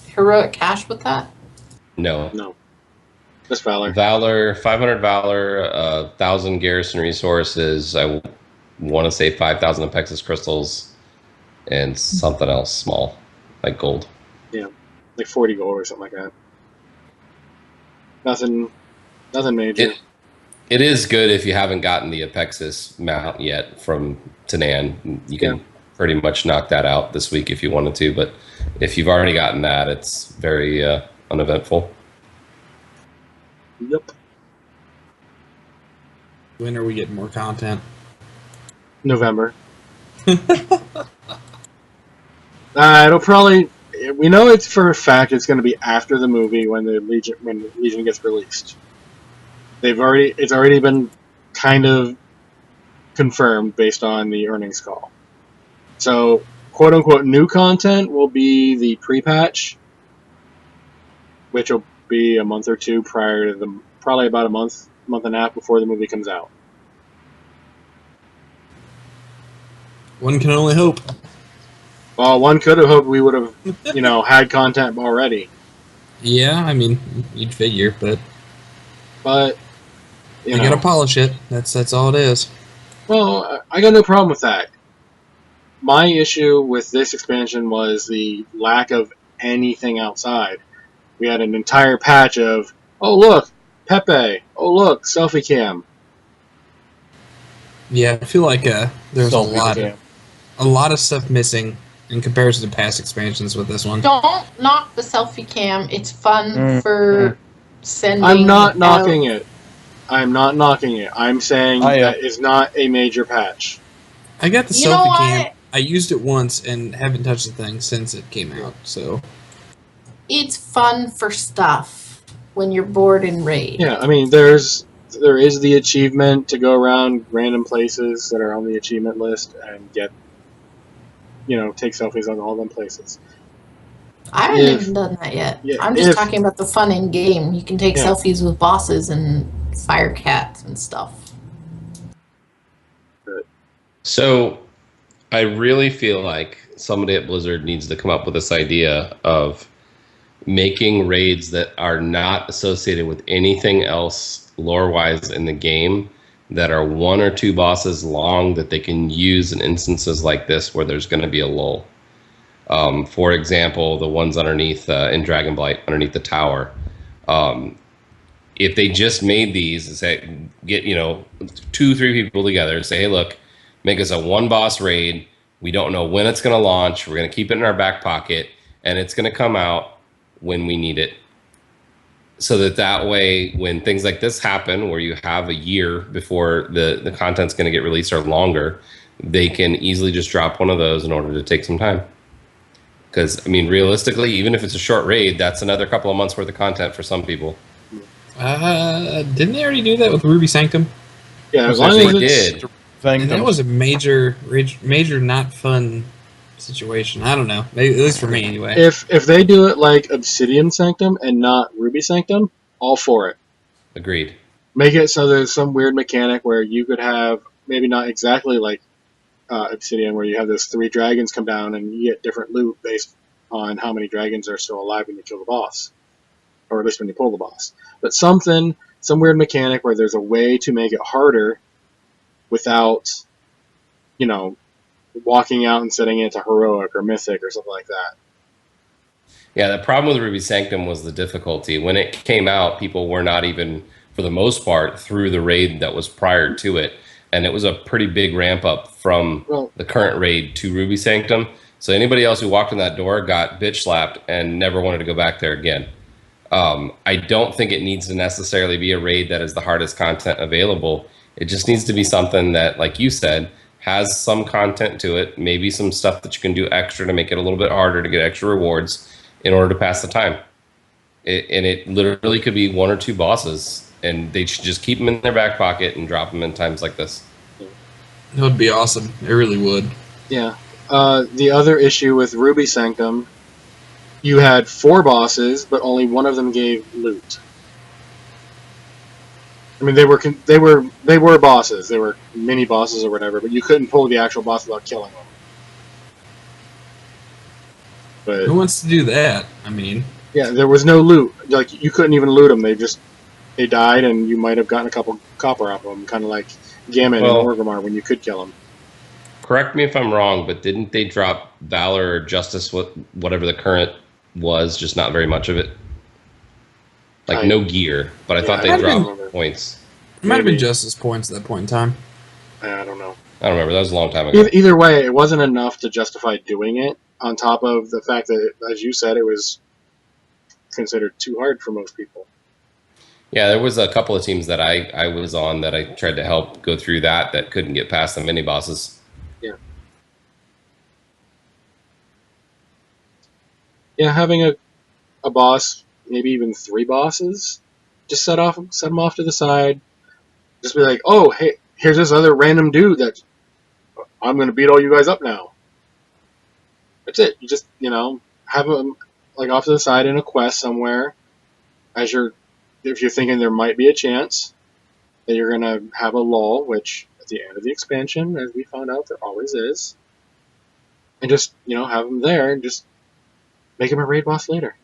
heroic cash with that? No. No. Just Valor. Valor, 500 Valor, 1,000 Garrison resources. I want to say 5,000 Apexis crystals, and something else small, like gold. Yeah. Like 40 gold or something like that. Nothing major. It is good if you haven't gotten the Apexis mount yet from Tanan. You can pretty much knock that out this week if you wanted to, but if you've already gotten that, it's very uneventful. Yep. When are we getting more content? November. It'll probably. We know it's for a fact it's going to be after the movie when Legion gets released. It's already been kind of confirmed based on the earnings call. So, quote unquote, new content will be the pre-patch, which will be a month or two prior to probably about a month and a half before the movie comes out. One can only hope. Well, one could have hoped we would have, had content already. Yeah, I mean, you'd figure, but you gotta polish it. That's all it is. Well, I got no problem with that. My issue with this expansion was the lack of anything outside. We had an entire patch of, oh look, Pepe, oh look, selfie cam. Yeah, I feel like there's Selfie a lot of stuff missing in comparison to past expansions with this one. Don't knock the selfie cam. It's fun for sending. I'm not knocking it. I'm not knocking it. I'm saying that is not a major patch. I got the You know selfie cam. what? I used it once and haven't touched the thing since it came out. So It's fun for stuff when you're bored in raid. Yeah, I mean, there is the achievement to go around random places that are on the achievement list and get, take selfies on all them places. I haven't even done that yet. Yeah, I'm just talking about the fun in game. You can take selfies with bosses and fire cats and stuff. So I really feel like somebody at Blizzard needs to come up with this idea of making raids that are not associated with anything else lore-wise in the game, that are 1 or 2 bosses long, that they can use in instances like this where there's going to be a lull. For example, the ones underneath in Dragonblight, underneath the tower. If they just made these and say, get 2-3 people together and say, hey, look, make us a 1 boss raid. We don't know when it's going to launch. We're going to keep it in our back pocket, and it's going to come out when we need it. So that way, when things like this happen, where you have a year before the content's going to get released or longer, they can easily just drop one of those in order to take some time. Because, I mean, realistically, even if it's a short raid, that's another couple of months worth of content for some people. Didn't they already do that with Ruby Sanctum? Yeah, as long as They it's... did. And that was a major not fun situation. I don't know. Maybe, at least for me, anyway. If they do it like Obsidian Sanctum and not Ruby Sanctum, all for it. Agreed. Make it so there's some weird mechanic where you could have, maybe not exactly like Obsidian, where you have those 3 dragons come down and you get different loot based on how many dragons are still alive when you kill the boss, or at least when you pull the boss. But some weird mechanic where there's a way to make it harder without, walking out and setting it to heroic or mythic or something like that. Yeah, the problem with Ruby Sanctum was the difficulty. When it came out, people were not even, for the most part, through the raid that was prior to it. And it was a pretty big ramp up from the current raid to Ruby Sanctum. So anybody else who walked in that door got bitch slapped and never wanted to go back there again. I don't think it needs to necessarily be a raid that is the hardest content available. It just needs to be something that, like you said, has some content to it, maybe some stuff that you can do extra to make it a little bit harder to get extra rewards in order to pass the time. And it literally could be 1 or 2 bosses, and they should just keep them in their back pocket and drop them in times like this. It would be awesome. It really would. Yeah. The other issue with Ruby Sanctum, you had 4 bosses, but only one of them gave loot. I mean, they were bosses. They were mini bosses or whatever, but you couldn't pull the actual boss without killing them. But who wants to do that? I mean, yeah, there was no loot. Like, you couldn't even loot them. They died, and you might have gotten a couple copper off them, kind of like Gammon and Orgrimmar when you could kill them. Correct me if I'm wrong, but didn't they drop Valor or Justice, whatever the current was, just not very much of it? Like, no gear, but I thought they dropped points. It might have been Justice points at that point in time. I don't know. I don't remember. That was a long time ago. Either way, it wasn't enough to justify doing it, on top of the fact that, as you said, it was considered too hard for most people. Yeah, there was a couple of teams that I was on that I tried to help go through that couldn't get past the mini bosses. Yeah. Yeah, having a boss, maybe even 3 bosses, just set them off to the side. Just be like, oh, hey, here's this other random dude that I'm going to beat all you guys up now. That's it. You just, have them like off to the side in a quest somewhere, if you're thinking there might be a chance that you're going to have a lull, which at the end of the expansion, as we found out, there always is. And just, have them there and just make him a raid boss later.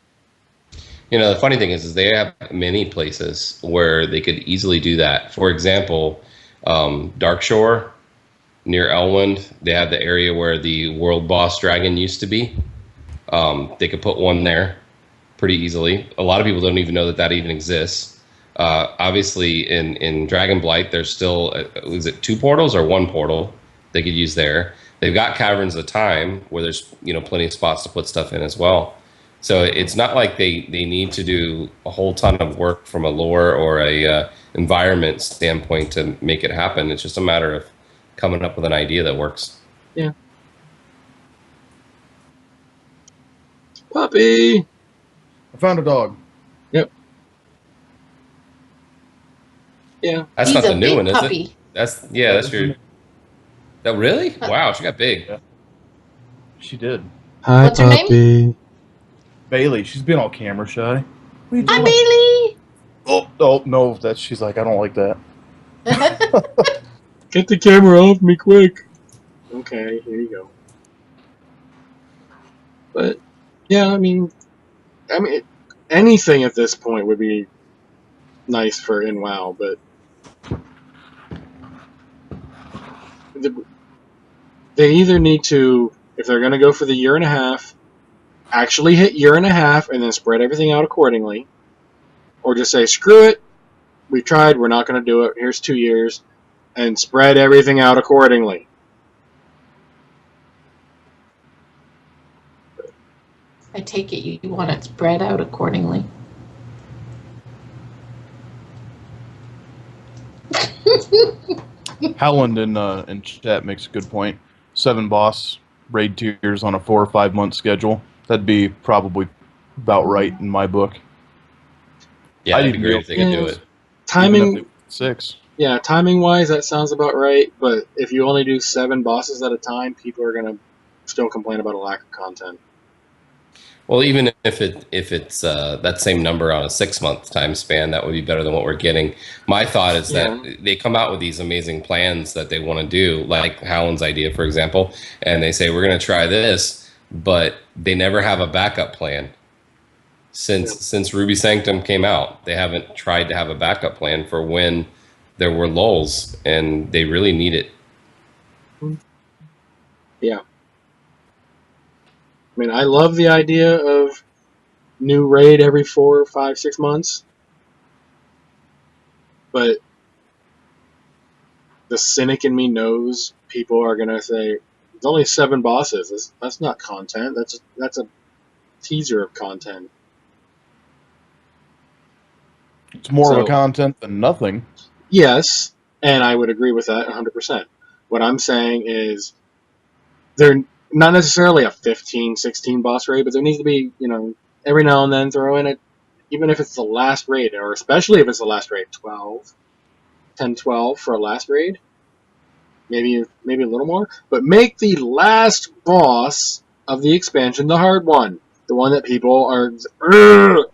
The funny thing is they have many places where they could easily do that. For example, Darkshore near Elwynn, they have the area where the world boss dragon used to be. They could put one there pretty easily. A lot of people don't even know that even exists. Obviously, in Dragonblight, there's still, is it 2 portals or 1 portal they could use there? They've got Caverns of Time where there's plenty of spots to put stuff in as well. So it's not like they need to do a whole ton of work from a lore or a environment standpoint to make it happen. It's just a matter of coming up with an idea that works. Yeah. Puppy! I found a dog. Yep. Yeah. That's He's not the a new big one, is puppy. it? That's your... Oh, really? Wow, she got big. Yeah. She did. Hi, What's her puppy. Bailey, she's been all camera shy. What are you Hi, doing? Bailey! Oh, no, she's like, I don't like that. Get the camera off me quick. Okay, here you go. But yeah, I mean, anything at this point would be nice for in WoW, but they either need to, if they're going to go for the 1.5 years, actually hit 1.5 years and then spread everything out accordingly, or just say, screw it, we tried, we're not going to do it, here's 2 years, and spread everything out accordingly. I take it you want it spread out accordingly. Howland in chat makes a good point. 7 boss raid tiers on a 4 or 5 month schedule. That'd be probably about right in my book. Yeah, that'd be great if they could do it. Timing, 6. yeah, timing wise, that sounds about right. But if you only do 7 bosses at a time, people are gonna still complain about a lack of content. Well, even if it's that same number on a 6-month time span, that would be better than what we're getting. My thought is that they come out with these amazing plans that they want to do, like Hallen's idea, for example, and they say we're going to try this, but they never have a backup plan. Since Ruby Sanctum came out, they haven't tried to have a backup plan for when there were lulls, and they really need it. Yeah. I mean, I love the idea of new raid every 4, 5, 6 months, but the cynic in me knows people are gonna say it's only 7 bosses. That's not content. That's a teaser of content. It's more of a content than nothing. Yes, and I would agree with that 100%. What I'm saying is they're not necessarily a 15, 16 boss raid, but there needs to be, every now and then throw in it, even if it's the last raid, or especially if it's the last raid, 10, 12 for a last raid. Maybe a little more. But make the last boss of the expansion the hard one. The one that people are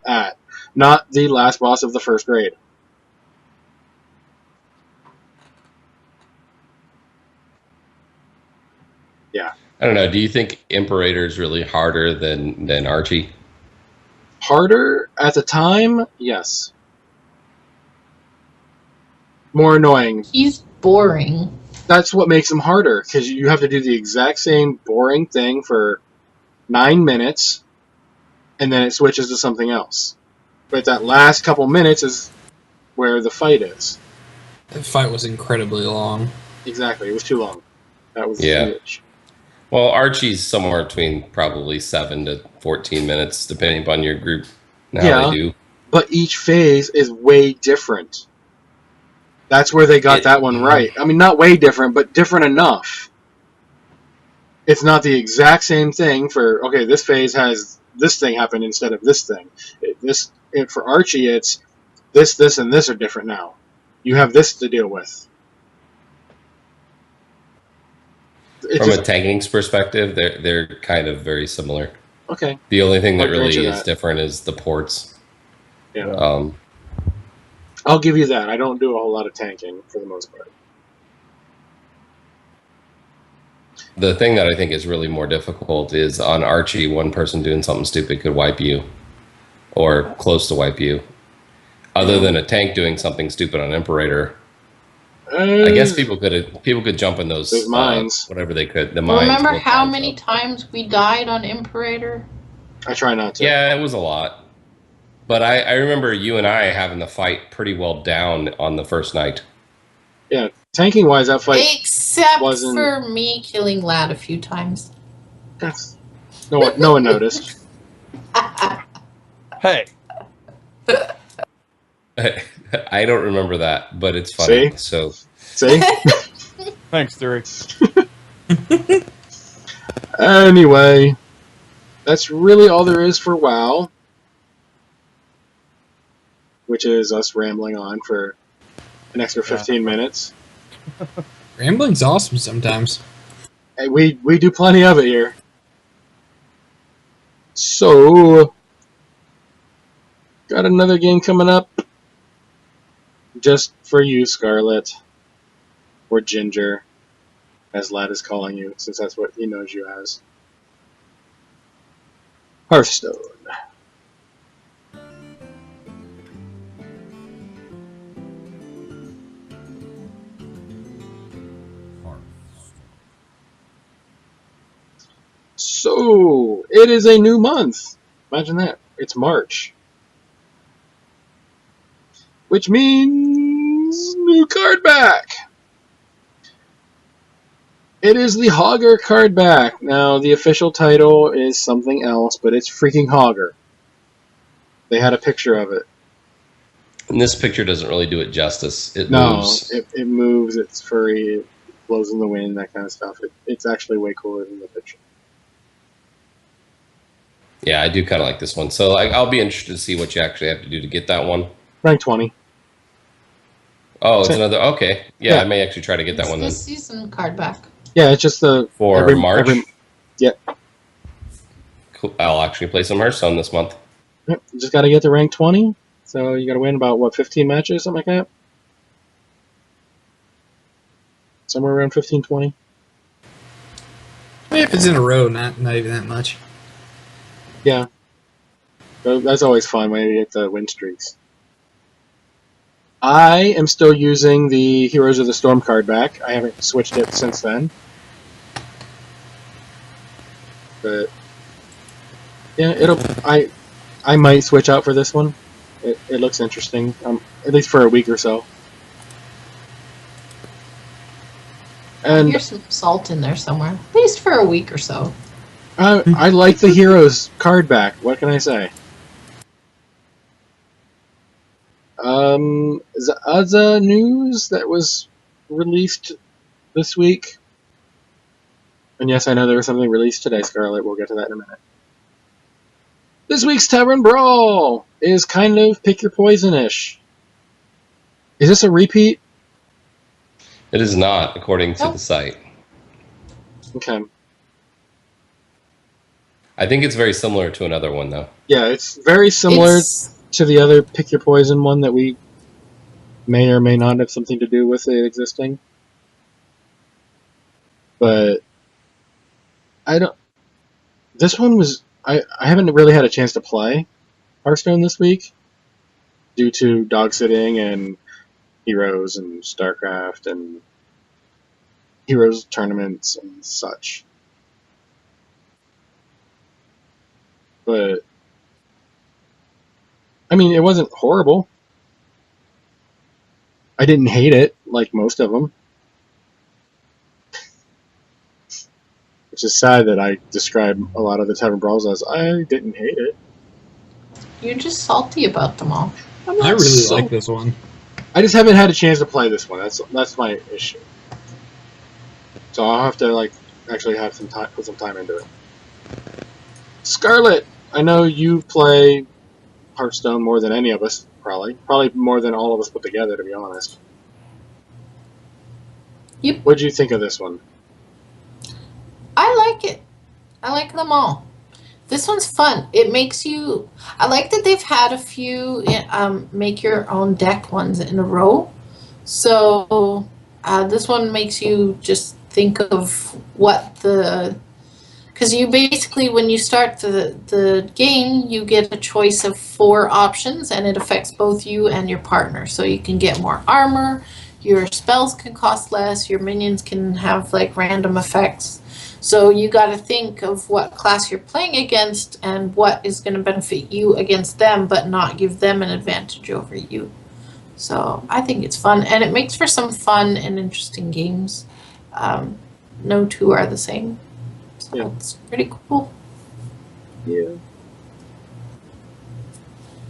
at. Not the last boss of the first raid. Yeah. I don't know. Do you think Imperator is really harder than Archie? Harder at the time? Yes. More annoying. He's boring. That's what makes him harder, because you have to do the exact same boring thing for 9 minutes, and then it switches to something else. But that last couple minutes is where the fight is. The fight was incredibly long. Exactly, it was too long. That was huge. Well, Archie's somewhere between probably 7 to 14 minutes, depending upon your group and how they do. But each phase is way different. That's where they got that one right. I mean, not way different, but different enough. It's not the exact same thing for, okay, this phase has this thing happen instead of this thing. For Archie, it's this, and this are different now. You have this to deal with. From a tanking perspective, they're kind of very similar. Okay. The only thing that really is different is the ports. Yeah. I'll give you that. I don't do a whole lot of tanking for the most part. The thing that I think is really more difficult is on Archie, one person doing something stupid could wipe you, or close to wipe you. Other than a tank doing something stupid on Imperator, I guess people could jump in those mines, whatever they could. The mines. Remember how many times we died on Imperator? I try not to. Yeah, it was a lot. But I remember you and I having the fight pretty well down on the first night. Yeah, tanking wise, that fight except for me killing Vlad a few times. No one noticed. Hey. I don't remember that, but it's funny. See? Thanks, Theory. Anyway, that's really all there is for WoW. Which is us rambling on for an extra 15 minutes. Rambling's awesome sometimes. Hey, we do plenty of it here. So, got another game coming up. Just for you, Scarlet. Or Ginger, as Vlad is calling you, since that's what he knows you as. Hearthstone. So, it is a new month. Imagine that. It's March. Which means new card back. It is the Hogger card back. Now, the official title is something else, but it's freaking Hogger. They had a picture of it. And this picture doesn't really do it justice. It moves. It moves, it's furry, it blows in the wind, that kind of stuff. It's actually way cooler than the picture. Yeah, I do kind of like this one. So I'll be interested to see what you actually have to do to get that one. Rank 20. Oh, it's another... Okay. Yeah, I may actually try to get that one then. This season card back. Yeah, it's just for March? Yep. Cool. I'll actually play some Hearthstone this month. Yep. You just got to get to rank 20. So you got to win about, what, 15 matches, something like that? Somewhere around 15, 20. If it's in a row, not even that much. Yeah. So that's always fun when you get the win streaks. I am still using the Heroes of the Storm card back. I haven't switched it since then. But yeah, I might switch out for this one. It looks interesting, at least for a week or so. And Here's some salt in there somewhere, at least for a week or so. I like the Heroes card back. What can I say? The other news that was released this week, and yes, I know there was something released today, Scarlet. We'll get to that in a minute. This week's Tavern Brawl is kind of pick your poison-ish. Is this a repeat? It is not, according to the site. Okay. I think it's very similar to another one, though. Yeah, it's very similar to the other pick your poison one that we may or may not have something to do with it existing. But I don't. This one was. I haven't really had a chance to play Hearthstone this week due to dog sitting and Heroes and StarCraft and Heroes tournaments and such. But I mean, it wasn't horrible. I didn't hate it like most of them. Which is sad that I describe a lot of the Tavern Brawls as I didn't hate it. You're just salty about them all. I really like this one. I just haven't had a chance to play this one. That's my issue. So I'll have to actually have some time, put some time into it. Scarlet, I know you play Hearthstone more than any of us, probably more than all of us put together, to be honest. Yep. What'd you think of this one? I like it. I like them all. This one's fun. It makes you... I like that they've had a few make your own deck ones in a row. So this one makes you just think of what the... Because you basically, when you start the game, you get a choice of 4 options, and it affects both you and your partner. So you can get more armor, your spells can cost less, your minions can have random effects. So you got to think of what class you're playing against and what is going to benefit you against them, but not give them an advantage over you. So I think it's fun, and it makes for some fun and interesting games. No two are the same. So yeah. It's pretty cool. Yeah.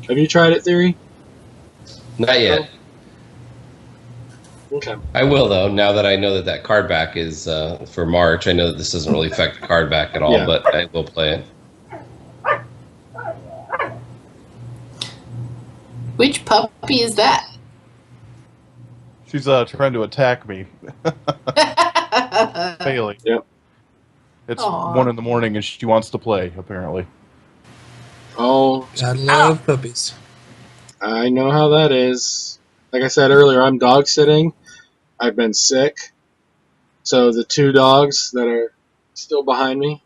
Have you tried it, Theory? Not yet. Okay. I will, though, now that I know that card back is for March. I know that this doesn't really affect the card back at all, Yeah. but I will play it. Which puppy is that? She's trying to attack me. Bailey. Yep. It's Aww. 1 in the morning and she wants to play, apparently. Oh, I love puppies. I know how that is. Like I said earlier, I'm dog sitting. I've been sick. So the 2 dogs that are still behind me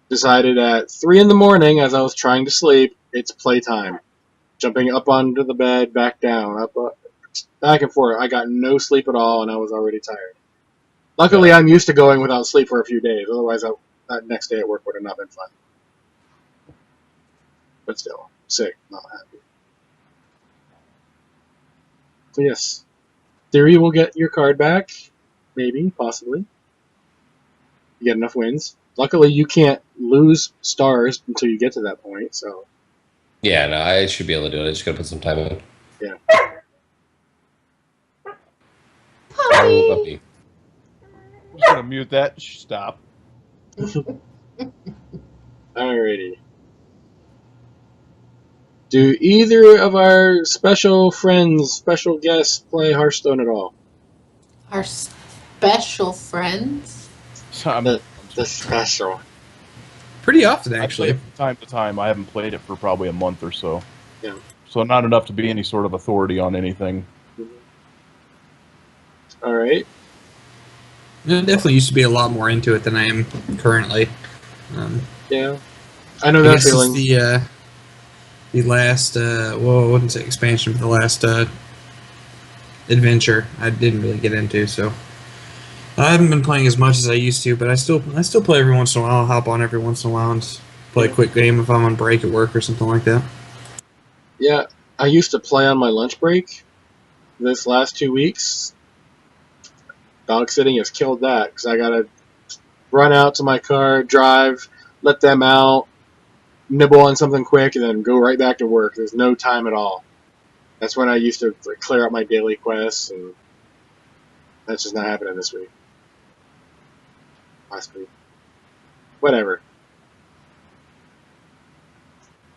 decided at 3 in the morning, as I was trying to sleep, it's playtime. Jumping up onto the bed, back down, back and forth. I got no sleep at all, and I was already tired. Luckily, I'm used to going without sleep for a few days. Otherwise, that next day at work would have not been fun. But still, sick, not happy. So yes, Theory will get your card back. Maybe, possibly. You get enough wins. Luckily, you can't lose stars until you get to that point, so... Yeah, no, I should be able to do it. I just gotta put some time in. Yeah. Puppy. I'm just going to mute that. Stop. Alrighty. Do either of our special friends, special guests, play Hearthstone at all? Our special friends? I'm The special. Pretty often, I play actually. it from time to time. I haven't played it for probably a month or so. Yeah. So not enough to be any sort of authority on anything. All right. I definitely used to be a lot more into it than I am currently. Yeah. I know I that guess feeling. it's the last, well, I wouldn't say expansion, but the last adventure I didn't really get into, so I haven't been playing as much as I used to, but I still play every once in a while. I'll hop on every once in a while and play a quick game if I'm on break at work or something like that. Yeah, I used to play on my lunch break. This last 2 weeks, dog sitting has killed that because I gotta run out to my car, drive, let them out, nibble on something quick, and then go right back to work. There's no time at all. That's when I used to clear out my daily quests, and that's just not happening this week. Last week. Whatever.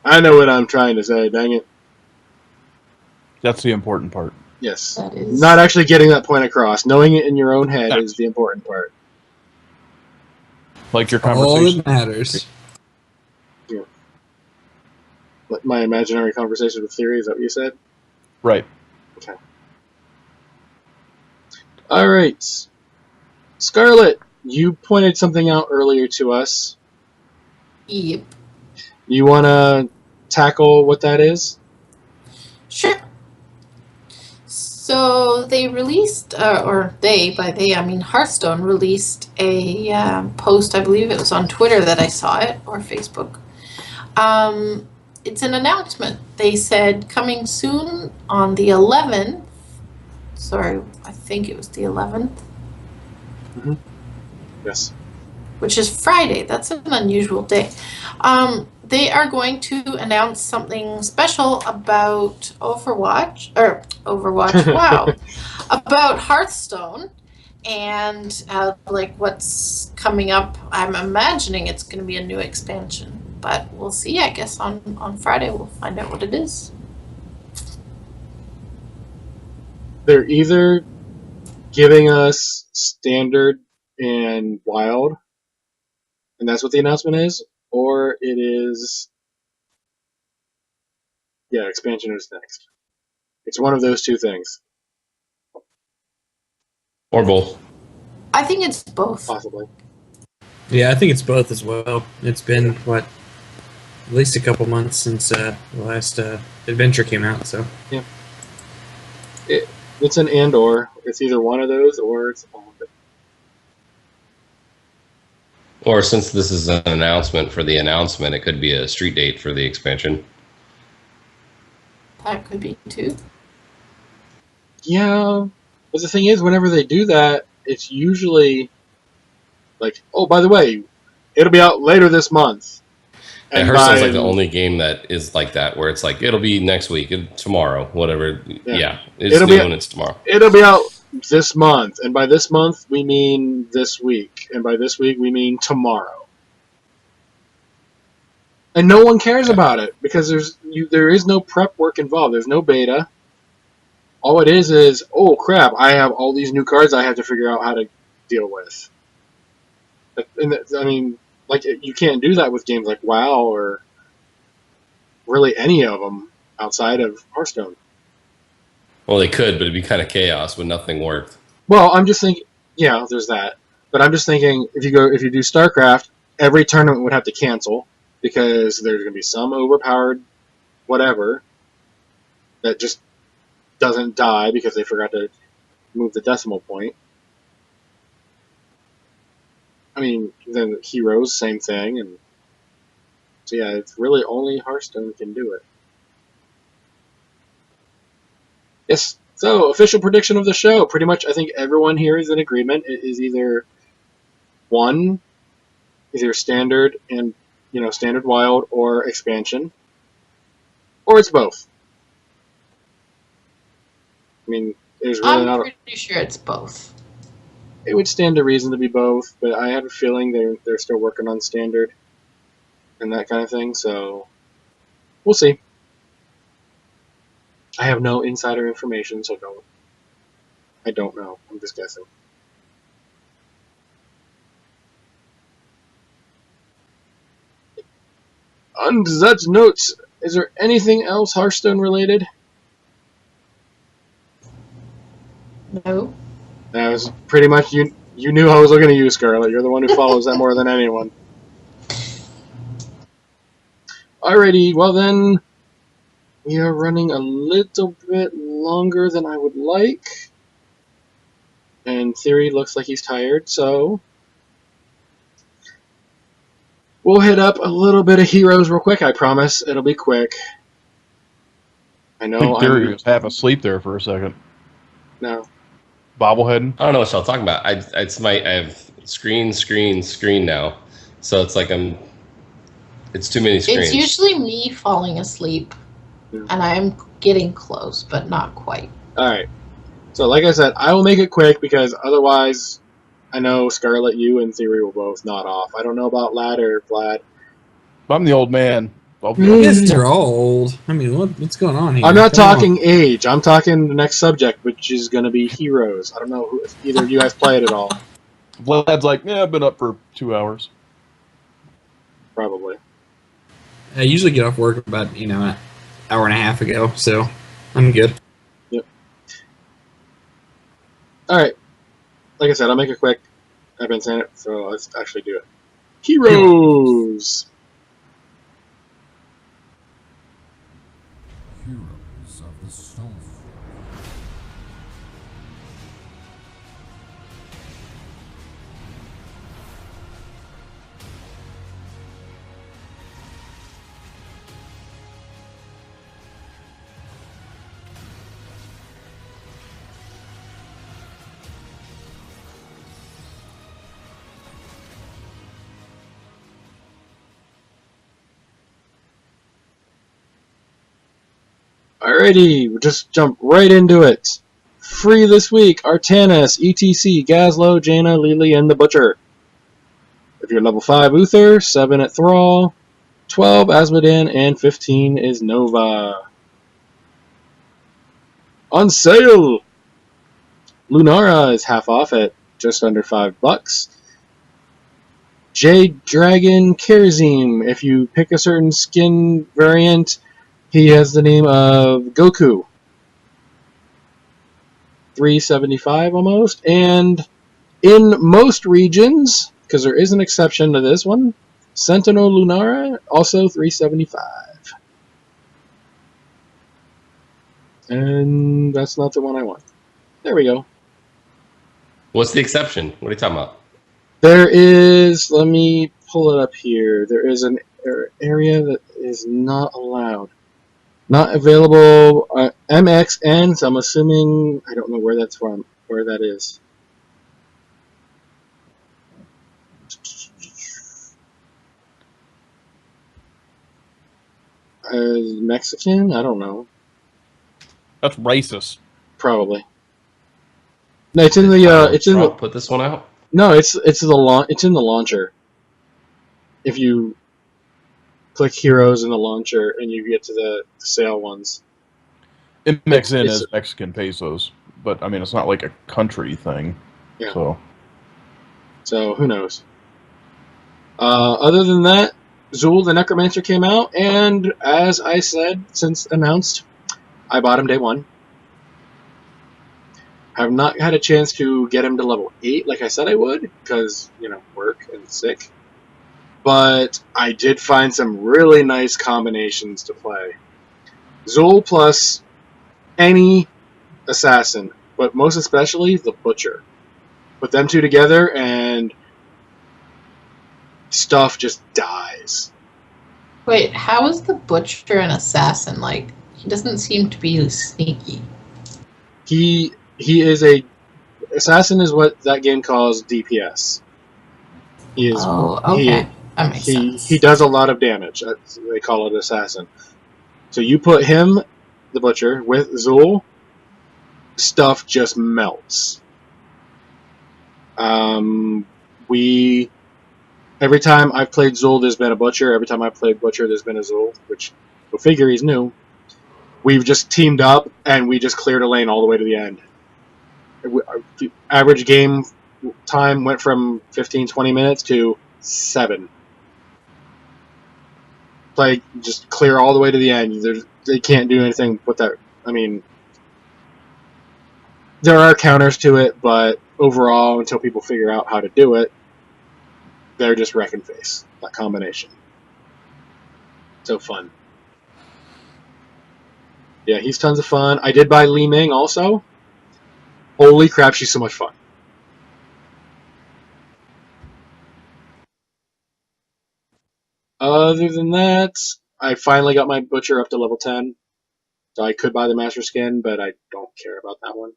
I know what I'm trying to say, dang it. That's the important part. Yes. That is. Not actually getting that point across. Knowing it in your own head is the important part. Like your All conversation. that matters. Yeah. Like my imaginary conversation with theory, is that what you said? Right. Okay. Alright. Scarlett, you pointed something out earlier to us. Yep. You want to tackle what that is? Sure. So they released, or by they, I mean Hearthstone released a post, I believe it was on Twitter that I saw it, or Facebook. It's an announcement. They said coming soon on the 11th. Sorry, I think it was the 11th. Mm-hmm. Yes. Which is Friday. That's an unusual day. They are going to announce something special about Overwatch, wow, about Hearthstone, and like what's coming up. I'm imagining it's going to be a new expansion, but we'll see. I guess on Friday we'll find out what it is. They're either giving us standard and wild, and that's what the announcement is, or it is, yeah, expansion is next. It's one of those two things, Or both. I think it's both. possibly. Yeah, I think it's both as well. It's been, at least a couple months since the last adventure came out, so. Yeah. It's an and/or. It's either one of those or it's all of it. Or since this is an announcement for the announcement, it could be a street date for the expansion. That could be too. Yeah, but the thing is, whenever they do that, it's usually like, oh, by the way, it'll be out later this month. And Hearthstone's like the only game that is like that, where it's like, it'll be next week, tomorrow, whatever. Yeah, it's It'll new be- and it's tomorrow. It'll be out this month, and by this month we mean this week, and by this week we mean tomorrow. And no one cares about it because there is no prep work involved. There's no beta. All it is oh crap! I have all these new cards I have to figure out how to deal with. And I mean, like you can't do that with games like WoW or really any of them outside of Hearthstone. Well, they could, but it'd be kind of chaos when nothing worked. Well, I'm just thinking, yeah, there's that. But I'm just thinking, if you do StarCraft, every tournament would have to cancel because there's going to be some overpowered whatever that just doesn't die because they forgot to move the decimal point. I mean, then Heroes, same thing, and so yeah, it's really only Hearthstone can do it. Yes. So, official prediction of the show. Pretty much, I think everyone here is in agreement. It is either standard and standard wild or expansion, or it's both. I mean, there's really I'm not. pretty sure it's both. It would stand to reason to be both, but I have a feeling they're still working on standard and that kind of thing. So we'll see. I have no insider information, so I don't know. I'm just guessing. On that note, is there anything else Hearthstone related? No. That was pretty much you. You knew I was looking at you, Scarlett. You're the one who follows that more than anyone. Alrighty, well then, we are running a little bit longer than I would like. And Theory looks like he's tired, so we'll hit up a little bit of Heroes real quick. I promise it'll be quick. I I know think Theory was half asleep there for a second. No. Bobbleheading. I don't know what y'all talking about. I have screen now, so it's like it's too many screens. It's usually me falling asleep, and I'm getting close, but not quite. Alright. So like I said, I will make it quick because otherwise I know Scarlett, you and Theory will both nod off. I don't know about Lad or Vlad. I'm the old man. I'll be You guys are all old. I mean, what's going on here? I'm not Come on. talking age. I'm talking the next subject, which is going to be Heroes. I don't know if either of you guys play it at all. Vlad's like, yeah, I've been up for 2 hours. Probably. I usually get off work about, an hour and a half ago, so I'm good. Yep. Alright. Like I said, I'll make it quick. I've been saying it, so let's actually do it. Heroes! Heroes of the Storm. Alrighty, we'll just jump right into it. Free this week, Artanis, ETC, Gazlo, Jaina, Lily, and the Butcher. If you're level 5 Uther, 7 at Thrall, 12 Asmodan, and 15 is Nova. On sale! Lunara is half off at just under $5. Jade Dragon Kerazim. If you pick a certain skin variant, he has the name of Goku. $3.75 almost. And in most regions, because there is an exception to this one, Sentinel Lunara, also $3.75. And that's not the one I want. There we go. What's the exception? What are you talking about? There is, let me pull it up here. There is an area that is not allowed. Not available MXN, so I'm assuming, I don't know where that's from, where that is. Mexican? I don't know. That's racist. Probably. No, it's in the it's in the put this one out. no, it's in the launcher. If you click Heroes in the launcher and you get to the sale ones. MXN It's- is Mexican pesos, but I mean it's not like a country thing. Yeah. So who knows? Other than that, Zul the Necromancer came out, and as I said, since announced, I bought him day one. I have not had a chance to get him to level 8 like I said I would, because, work and sick. But I did find some really nice combinations to play. Zul plus any assassin, but most especially the Butcher. Put them two together and stuff just dies. Wait, how is the Butcher an assassin? Like, he doesn't seem to be sneaky. He is a assassin is what that game calls DPS. He is Oh, okay. That makes sense. he does a lot of damage. They call it assassin. So you put him, the Butcher, with Zul, stuff just melts. Every time I've played Zul, there's been a Butcher. Every time I've played Butcher, there's been a Zul, which go figure he's new. We've just teamed up and we just cleared a lane all the way to the end. Average game time went from 15-20 minutes to 7. play just clear all the way to the end. They can't do anything with that. I mean, there are counters to it, but overall, until people figure out how to do it, they're just wreck and face, that combination. So fun. Yeah, he's tons of fun. I did buy Li Ming also. Holy crap, she's so much fun. Other than that, I finally got my Butcher up to level 10. So I could buy the Master Skin, but I don't care about that one.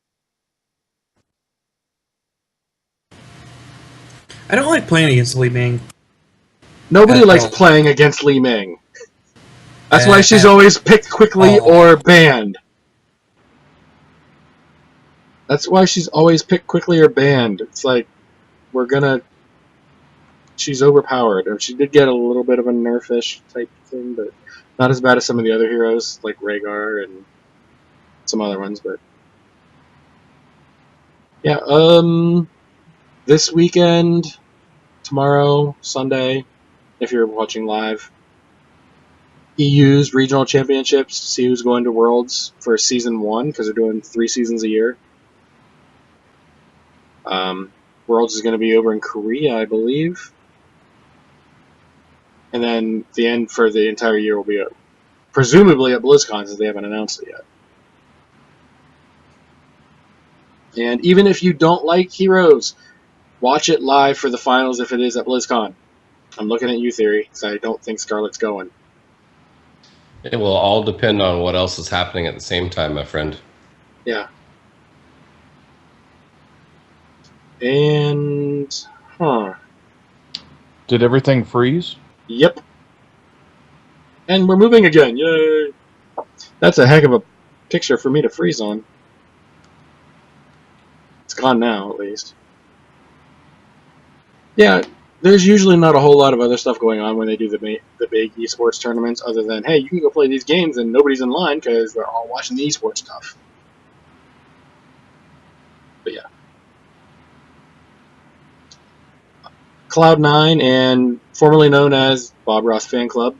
I don't like playing against Li Ming. Nobody likes all. playing against Li Ming. That's why she's always picked quickly or banned. That's why she's always picked quickly or banned. It's like, she's overpowered. And she did get a little bit of a nerfish type thing, but not as bad as some of the other heroes, like Rhaegar and some other ones, but... Yeah, this weekend, tomorrow, Sunday, if you're watching live, EU's regional championships to see who's going to Worlds for Season 1, because they're doing 3 seasons a year. Worlds is going to be over in Korea, I believe. And then the end for the entire year will be presumably at BlizzCon, since they haven't announced it yet. And even if you don't like Heroes, watch it live for the finals if it is at BlizzCon. I'm looking at you, Theory, because I don't think Scarlet's going. It will all depend on what else is happening at the same time, my friend. Yeah. And... Did everything freeze? Yep. And we're moving again. Yay! That's a heck of a picture for me to freeze on. It's gone now, at least. Yeah, there's usually not a whole lot of other stuff going on when they do the big esports tournaments, other than, hey, you can go play these games and nobody's in line because they're all watching the esports stuff. But yeah. Cloud9 and formerly known as Bob Ross Fan Club,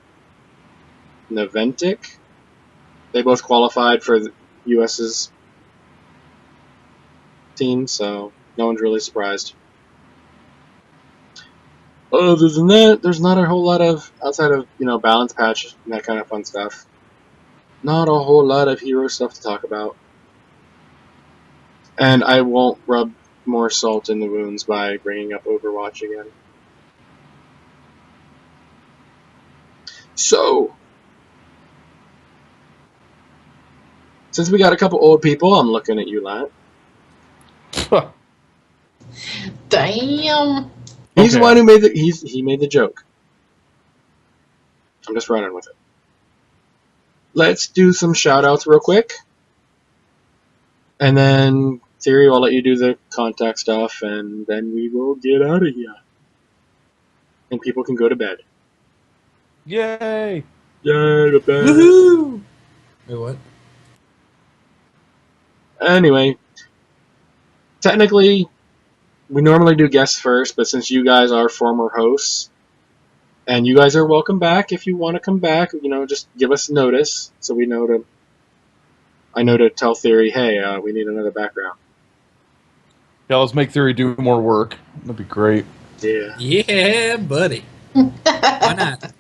Naventic, they both qualified for the US's team, so no one's really surprised. Other than that, there's not a whole lot of, outside of, balance patch and that kind of fun stuff, not a whole lot of hero stuff to talk about. And I won't rub more salt in the wounds by bringing up Overwatch again. So, since we got a couple old people, I'm looking at you, Vlad. Damn. He's the one who made he made the joke. I'm just running with it. Let's do some shout-outs real quick. And then, Theory, I'll let you do the contact stuff, and then we will get out of here. And people can go to bed. Yay! Yay, to bed. Woohoo! Wait, what? Anyway, technically, we normally do guests first, but since you guys are former hosts, and you guys are welcome back if you want to come back, just give us notice so we know I know to tell Theory, hey, we need another background. Yeah, let's make Theory do more work. That'd be great. Yeah. Yeah, buddy. Why not?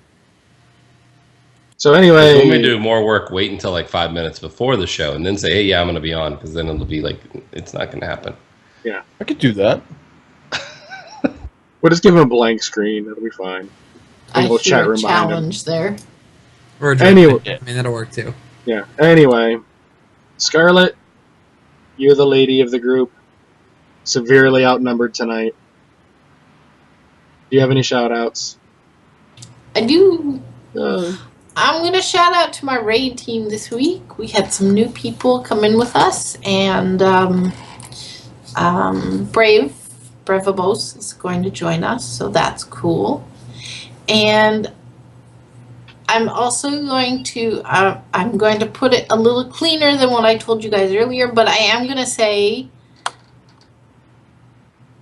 So anyway, When we do more work, wait until like 5 minutes before the show, and then say, "Hey, yeah, I'm going to be on," because then it'll be like, it's not going to happen. Yeah, I could do that. We'll just give him a blank screen. That'll be fine. I We'll hear chat a remind him. challenge there. Or a Anyway. I mean, that'll work too. Yeah. Anyway, Scarlet, you're the lady of the group. Severely outnumbered tonight. Do you have any shout-outs? I do. I'm going to shout out to my raid team this week. We had some new people come in with us, and Brevibos is going to join us, so that's cool. And I'm also going to put it a little cleaner than what I told you guys earlier, but I am going to say,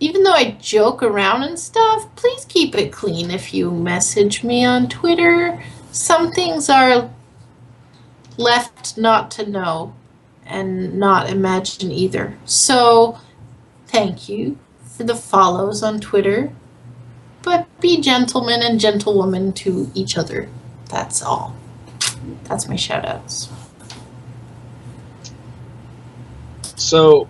even though I joke around and stuff, please keep it clean if you message me on Twitter. some things are left not to know and not imagine either. So thank you for the follows on Twitter, but be gentlemen and gentlewomen to each other. That's all. That's my shout outs. So,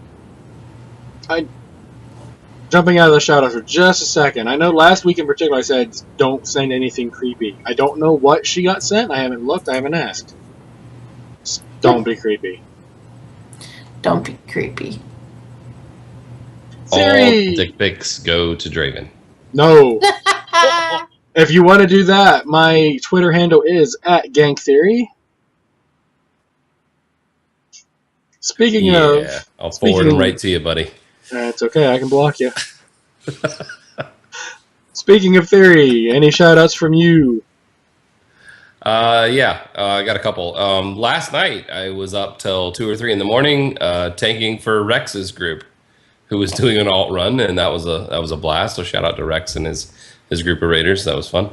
jumping out of the shout out for just a second. I know last week in particular I said don't send anything creepy. I don't know what she got sent. I haven't looked. I haven't asked. Just don't be creepy. Don't be creepy. All Siri! dick pics go to Draven. No. If you want to do that, my Twitter handle is @GankTheory. Speaking of... Yeah, I'll forward them right to you, buddy. It's okay, I can block you. Speaking of theory, any shout-outs from you? I got a couple. Last night, I was up till 2 or 3 in the morning tanking for Rex's group, who was doing an alt run, and that was a blast. So shout out to Rex and his group of raiders. That was fun.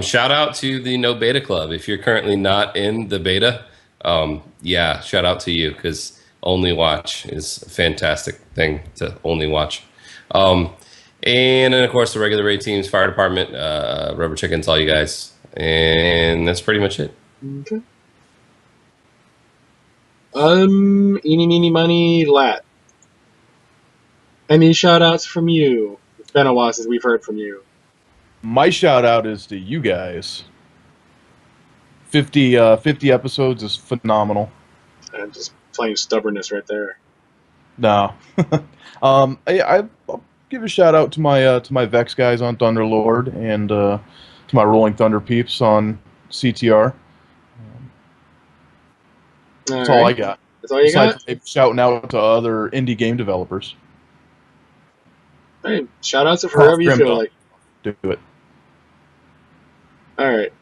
Shout out to the No Beta Club. If you're currently not in the beta, shout out to you, because Only Watch is a fantastic thing to only watch. And then, of course, the regular raid teams, fire department, rubber chickens, all you guys. And that's pretty much it. Okay. Eeny, meeny, money, lat. Any shout-outs from you? It's been a while since we've heard from you. My shout out is to you guys. 50 episodes is phenomenal. And just plain stubbornness right there. No. I'll give a shout out to my Vex guys on Thunderlord and to my Rolling Thunder peeps on CTR. That's all I got. That's all you got? Besides shouting out to other indie game developers. Hey, shout-outs for whoever you feel like. Do it. Alright.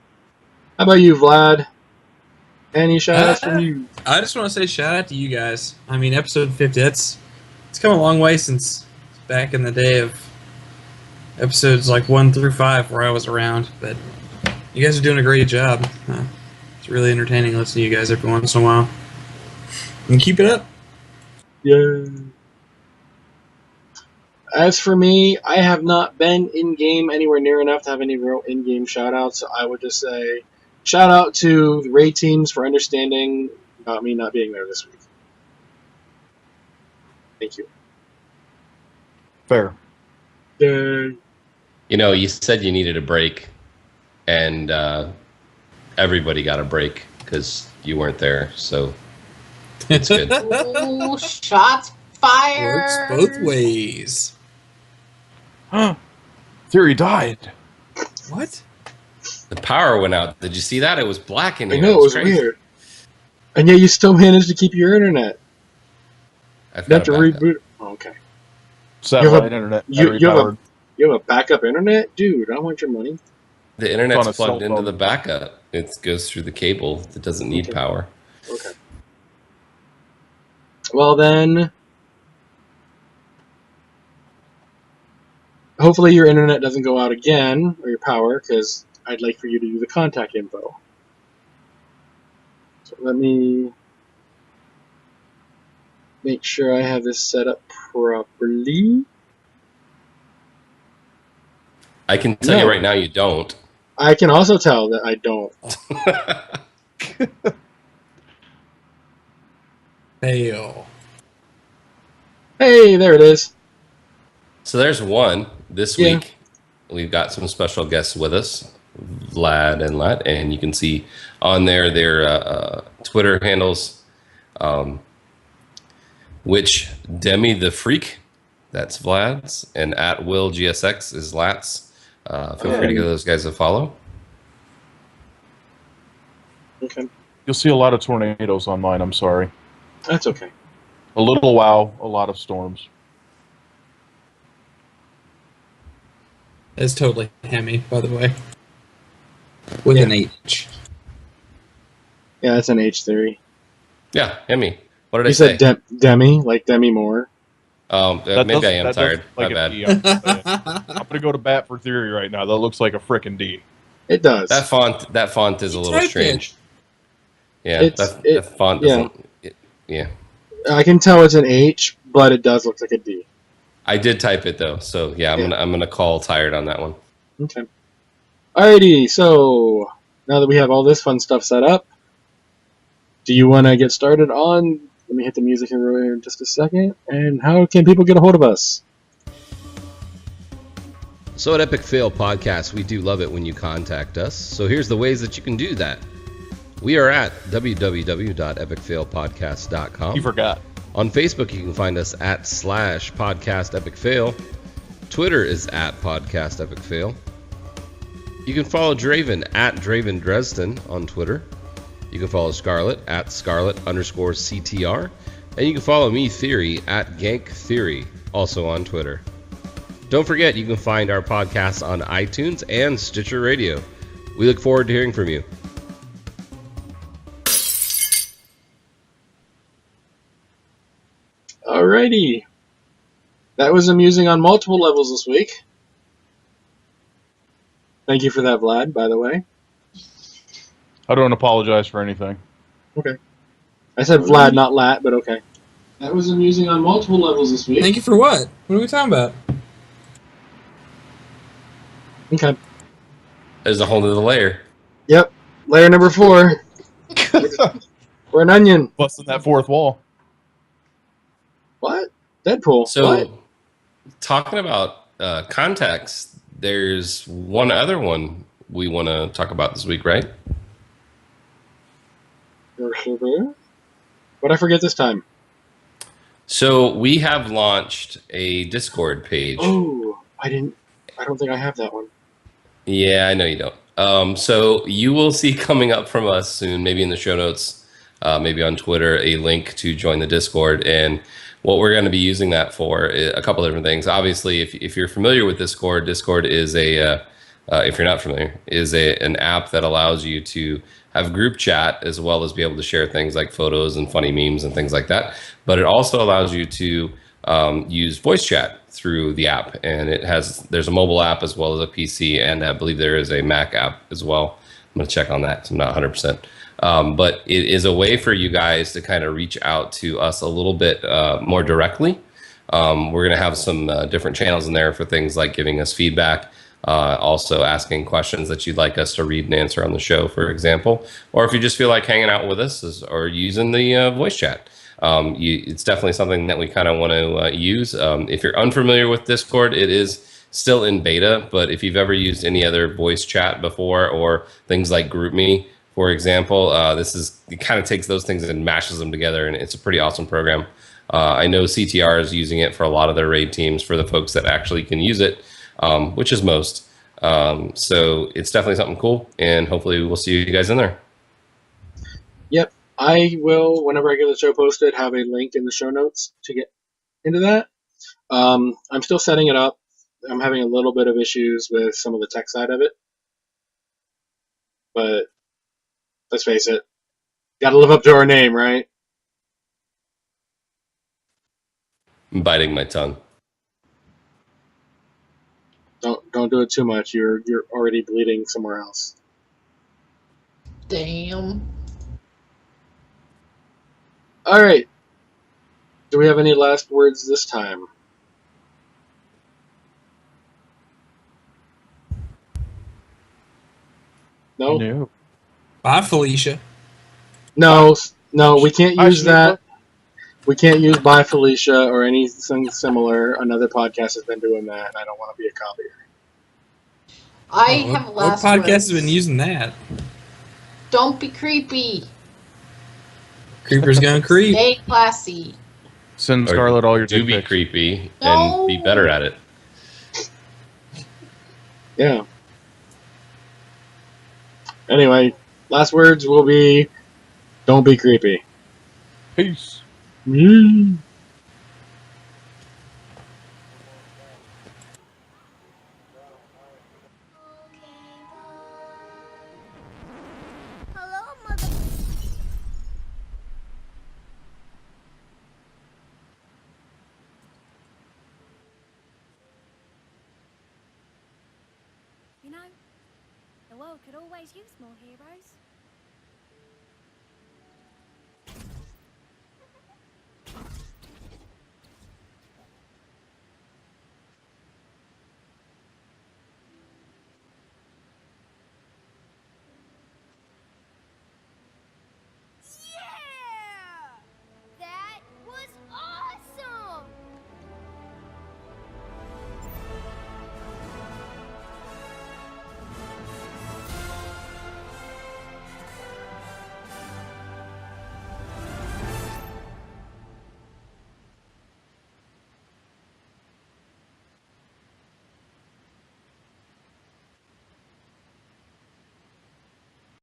How about you, Vlad? Any shout-outs from you? I just want to say shout out to you guys. I mean, episode 50, it's come a long way since back in the day of episodes like 1 through 5 where I was around. But you guys are doing a great job. It's really entertaining listening to you guys every once in a while. And keep it up. Yeah. As for me, I have not been in-game anywhere near enough to have any real in-game shout-outs, so I would just say shout out to the raid teams for understanding about me not being there this week. Thank you. Fair. Yay. You know, you said you needed a break, and everybody got a break because you weren't there, so it's good. Ooh, shots fired. Works both ways. Theory died. What? The power went out. Did you see that? It was black in I here. know, it was crazy. weird. And yet you still managed to keep your internet. I've You have got to a backup. reboot. Oh, okay. Satellite internet. You have, powered. you have a backup internet? Dude, I want your money. The It's internet's on a cell plugged into phone. the backup. It goes through the cable. It doesn't need Okay. power. Okay. Well then, hopefully your internet doesn't go out again, or your power, because I'd like for you to do the contact info. So let me make sure I have this set up properly. I can tell you No. right now you don't. I can also tell that I don't. Fail. Hey, there it is. So there's one. This Yeah. week, we've got some special guests with us, Vlad and Lat, and you can see on there their Twitter handles, which Demi the Freak, that's Vlad's, and at Will GSX is Lat's. Feel free to give those guys a follow. Okay, You'll see a lot of tornadoes on mine. I'm sorry. that's okay. A little wow, a lot of storms. It's totally Hemi, by the way. With an H. Yeah, that's an H theory. Yeah, Emmy. What did I You say? said Demi, like Demi Moore. Maybe I am tired. My bad. I'm gonna go to bat for theory right now. That looks like a frickin' D. It does. That font is a little Type it. strange. Yeah, It's that font yeah. doesn't. Yeah, I can tell it's an H, but it does look like a D. I did type it though, so yeah, I'm gonna call tired on that one. Okay. Alrighty, so now that we have all this fun stuff set up, do you want to get started on? Let me hit the music here in just a second. And how can people get a hold of us? So at Epic Fail Podcast, we do love it when you contact us. So here's the ways that you can do that. We are at www.epicfailpodcast.com. You forgot. On Facebook, you can find us at /podcastepicfail. Twitter is at podcastepicfail. You can follow Draven at Draven Dresden on Twitter. You can follow Scarlet at Scarlet_CTR. And you can follow me, Theory, at Gank Theory, also on Twitter. Don't forget, you can find our podcasts on iTunes and Stitcher Radio. We look forward to hearing from you. Alrighty. That was amusing on multiple levels this week. Thank you for that, Vlad, by the way. I don't apologize for anything. Okay. I said Vlad, not Lat, but okay. That was amusing on multiple levels this week. Thank you for what? What are we talking about? Okay. There's a whole nother layer. Yep. Layer number 4. We're an onion. Busting that fourth wall. What? Deadpool. So, What? talking about contacts, there's one other one we want to talk about this week, right? What'd I forget this time? So we have launched a Discord page. Oh, I don't think I have that one. Yeah, I know you don't. So you will see coming up from us soon, maybe in the show notes, maybe on Twitter, a link to join the Discord. And what we're going to be using that for, a couple of different things. Obviously, if you're familiar with Discord, Discord is if you're not familiar, is an app that allows you to have group chat as well as be able to share things like photos and funny memes and things like that. But it also allows you to use voice chat through the app, and there's a mobile app as well as a PC, and I believe there is a Mac app as well. I'm going to check on that because I'm not 100%. But it is a way for you guys to kind of reach out to us a little bit more directly. We're going to have some different channels in there for things like giving us feedback, also asking questions that you'd like us to read and answer on the show, for example, or if you just feel like hanging out with us or using the voice chat. It's definitely something that we kind of want to use. If you're unfamiliar with Discord, it is still in beta, but if you've ever used any other voice chat before or things like GroupMe, for example, it kind of takes those things and mashes them together, and it's a pretty awesome program. I know CTR is using it for a lot of their raid teams for the folks that actually can use it, which is most. So it's definitely something cool, and hopefully we'll see you guys in there. Yep. I will, whenever I get the show posted, have a link in the show notes to get into that. I'm still setting it up. I'm having a little bit of issues with some of the tech side of it. But let's face it, gotta live up to our name, right? I'm biting my tongue. Don't do it too much. You're already bleeding somewhere else. Damn. All right. Do we have any last words this time? No? No. Bye, Felicia. No, we can't Hi, use that. Shaniqua. We can't use Bye Felicia or anything similar. Another podcast has been doing that, and I don't want to be a copier. I What have last podcast words. has been using that? Don't be creepy. Creeper's gonna creep. Stay classy. Send Or Scarlet all your do dick be pics. creepy No. and be better at it. Yeah. Anyway, last words will be, don't be creepy. Peace. Mm. Hello, mother. You know, The world could always use more heroes.